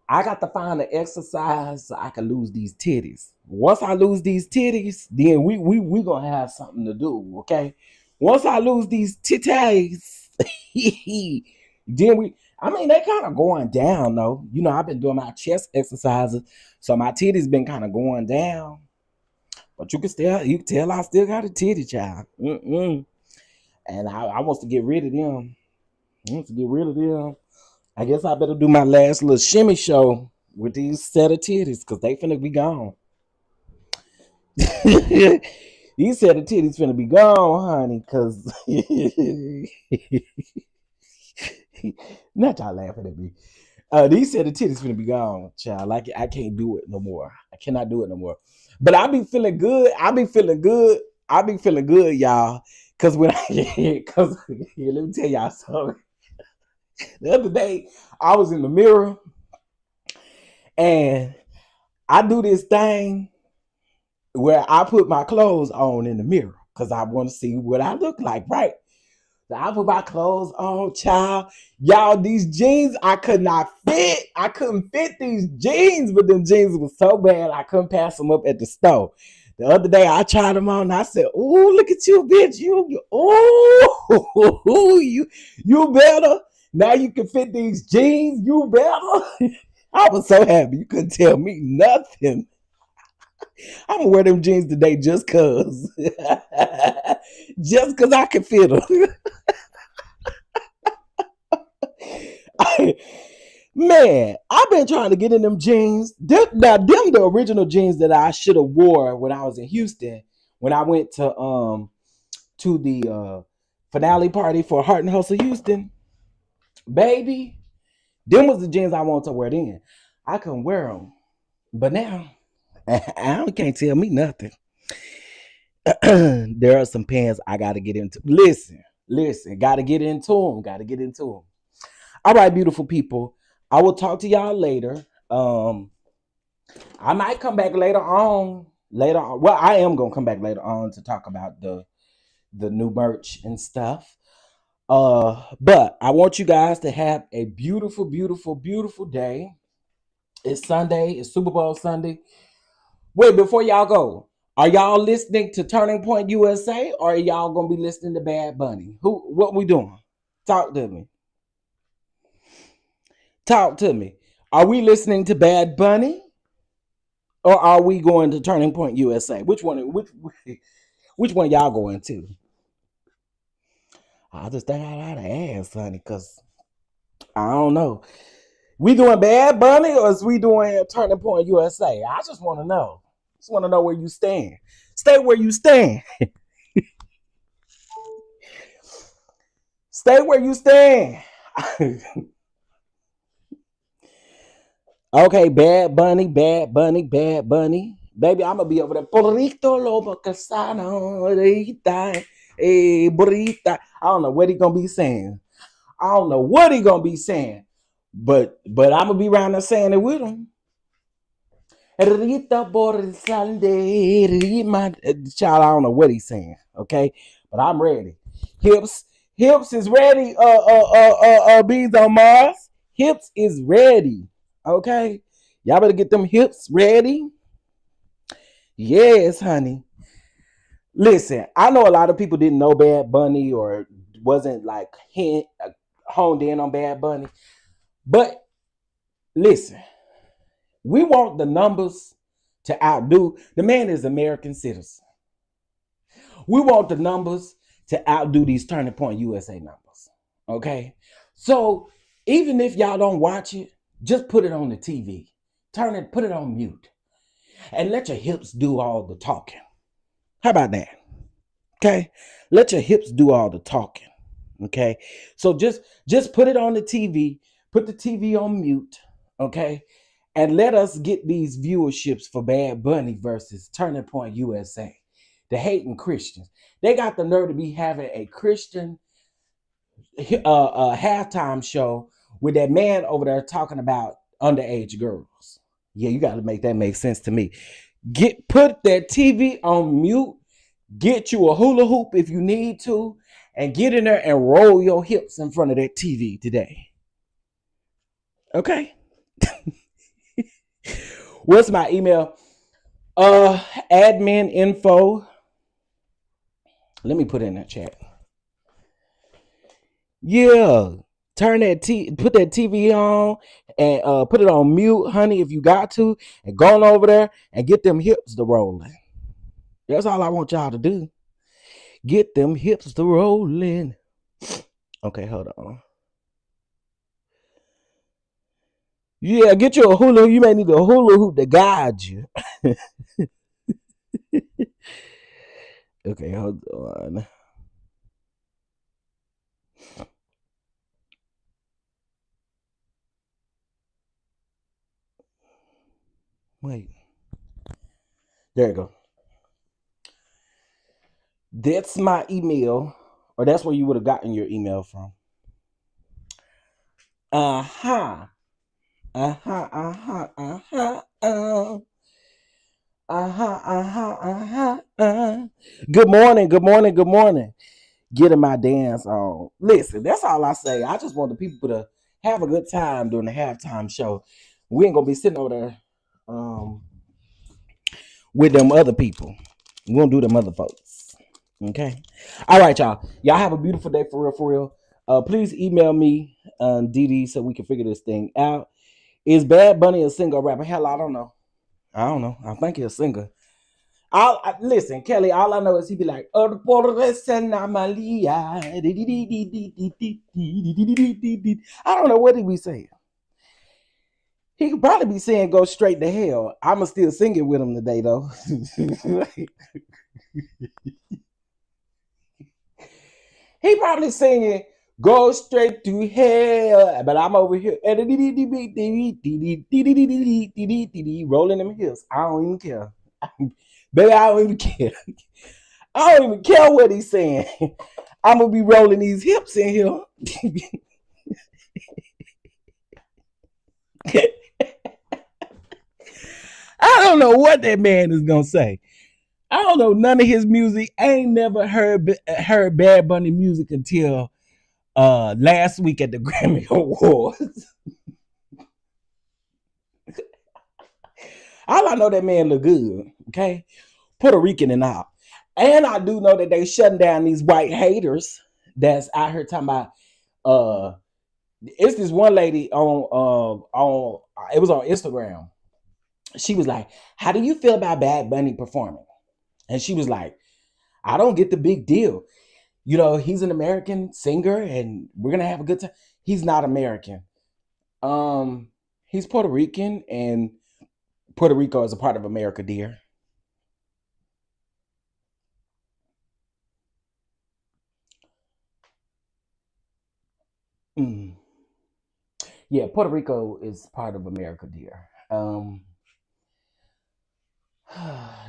Speaker 1: I got to find an exercise so I can lose these titties. Once I lose these titties, then we gonna have something to do, okay? Once I lose these titties, then I mean they kind of going down though. You know, I've been doing my chest exercises, so my titties been kind of going down. But you can tell I still got a titty child. And I want to get rid of them. I want to get rid of them. I guess I better do my last little shimmy show with these set of titties because they finna be gone. These set of titties finna be gone, honey, because not y'all laughing at me. These set of titties finna be gone, child. Like I can't do it no more. I cannot do it no more. But I be feeling good. I be feeling good. I be feeling good, y'all. Cause when cause let me tell y'all something. The other day, I was in the mirror and I do this thing where I put my clothes on in the mirror because I want to see what I look like, right? I put my clothes on, child. Y'all, these jeans I could not fit. I couldn't fit these jeans, but them jeans was so bad I couldn't pass them up at the store. The other day I tried them on and I said, "Ooh, look at you, bitch! Ooh, you better. Now you can fit these jeans. You better." I was so happy. You couldn't tell me nothing. I'm gonna wear them jeans today just cause, just cause I can fit them. Man, I've been trying to get in them jeans. Them the original jeans that I should have wore when I was in Houston. When I went to the finale party for Heart and Hustle Houston, baby, them was the jeans I wanted to wear then. I couldn't wear them, but now I can't tell me nothing. There are some pants I got to get into. Listen, got to get into them. Got to get into them. All right, beautiful people. I will talk to y'all later. I might come back later on. Well, I am gonna come back later on to talk about the new merch and stuff. But I want you guys to have a beautiful, beautiful, beautiful day. It's Sunday. It's Super Bowl Sunday. Wait, before y'all go, are y'all listening to Turning Point USA or are y'all gonna be listening to Bad Bunny? What we doing? Talk to me. Talk to me. Are we listening to Bad Bunny or are we going to Turning Point USA? Which one y'all going to? I just think I gotta ask, honey, because I don't know. We doing Bad Bunny or is we doing Turning Point USA? I just want to know. Just want to know where you stand. Stay where you stand. Stay where you stand. Okay, Bad Bunny, Bad Bunny, Bad Bunny. Baby, I'm going to be over there. Burrito Lobo Casano. Burrita. I don't know what he going to be saying. I don't know what he going to be saying. But I'm going to be around there saying it with him. Rita Borisande. Child, I don't know what he's saying. Okay? But I'm ready. Hips is ready. Bees on Mars. Hips is ready. Okay, y'all better get them hips ready. Yes, honey. Listen, I know a lot of people didn't know Bad Bunny or wasn't like honed in on Bad Bunny. But listen, we want the numbers to outdo. The man is American citizen. We want the numbers to outdo these Turning Point USA numbers. Okay, so even if y'all don't watch it, just put it on the TV. Put it on mute. And let your hips do all the talking. How about that? Okay? Let your hips do all the talking. Okay? So just put it on the TV. Put the TV on mute. Okay? And let us get these viewerships for Bad Bunny versus Turning Point USA. The hating Christians. They got the nerve to be having a Christian halftime show with that man over there talking about underage girls. Yeah, you got to make that make sense to me. Put that TV on mute. Get you a hula hoop if you need to, and get in there and roll your hips in front of that TV today. Okay. What's my email? Admin info. Let me put it in the chat. Yeah. Put that TV on and put it on mute, honey, if you got to, and go on over there and get them hips to rolling. That's all I want y'all to do. Get them hips to rolling. Okay, hold on. Yeah, get you a hula hoop. You may need a hula hoop to guide you. Okay, hold on. Wait. There you go. That's my email, or that's where you would have gotten your email from. Uh-huh. Uh-huh, uh-huh, uh-huh, uh. Uh-huh, uh-huh, uh-huh, uh. Good morning, good morning, good morning. getting my dance on. Listen, that's all I say. I just want the people to have a good time during the halftime show. We ain't gonna be sitting over there with them other people. We gonna do them other folks. Okay. All right, y'all. Y'all have a beautiful day for real, for real. Please email me, DD, so we can figure this thing out. Is Bad Bunny a singer or rapper? Hell, I don't know. I don't know. I think he's a singer. Listen, Kelly. All I know is he be like, "Oh, I don't know what he be saying. He could probably be saying "Go straight to hell." I'ma still sing it with him today, though. He probably singing "Go straight to hell," but I'm over here rolling them hips. I don't even care, baby. I don't even care. I don't even care what he's saying. I'm gonna be rolling these hips in here. I don't know what that man is gonna say. I don't know none of his music. I ain't never heard Bad Bunny music until last week at the Grammy Awards. All I know, that man look good. Okay, Puerto Rican and all. And I do know that they shutting down these white haters that's out here talking about it's this one lady on it was on Instagram. She was like, "How do you feel about Bad Bunny performing?" And she was like, "I don't get the big deal. You know, he's an American singer and we're gonna have a good time." He's not American. He's Puerto Rican, and Puerto Rico is a part of America, dear. Mm. Yeah, Puerto Rico is part of America, dear.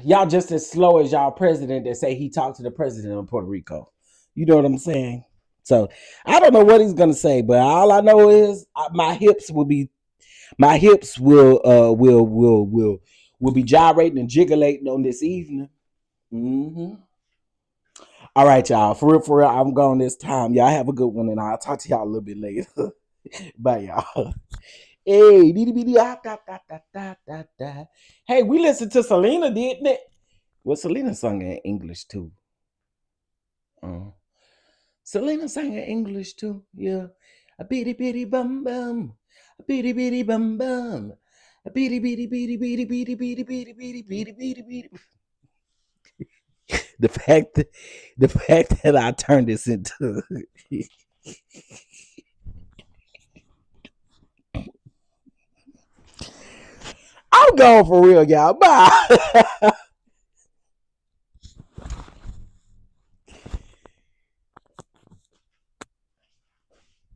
Speaker 1: Y'all just as slow as y'all president that say he talked to the president of Puerto Rico. You know what I'm saying? So I don't know what he's gonna say, but all I know is my hips will be gyrating and jiggling on this evening. Mm-hmm. All right, y'all. For real, I'm going this time. Y'all have a good one, and I'll talk to y'all a little bit later. Bye, y'all. Hey, hey, we listened to Selena, didn't it? Well, Selena sung in English too. Selena sang in English too. Yeah. A bitty bitty bum bum. A bitty bitty bum bum. A bitty bitty bitty bitty bitty bitty bitty bitty bitty bitty bitty. The fact that I turned this into I'm going for real, y'all. Bye.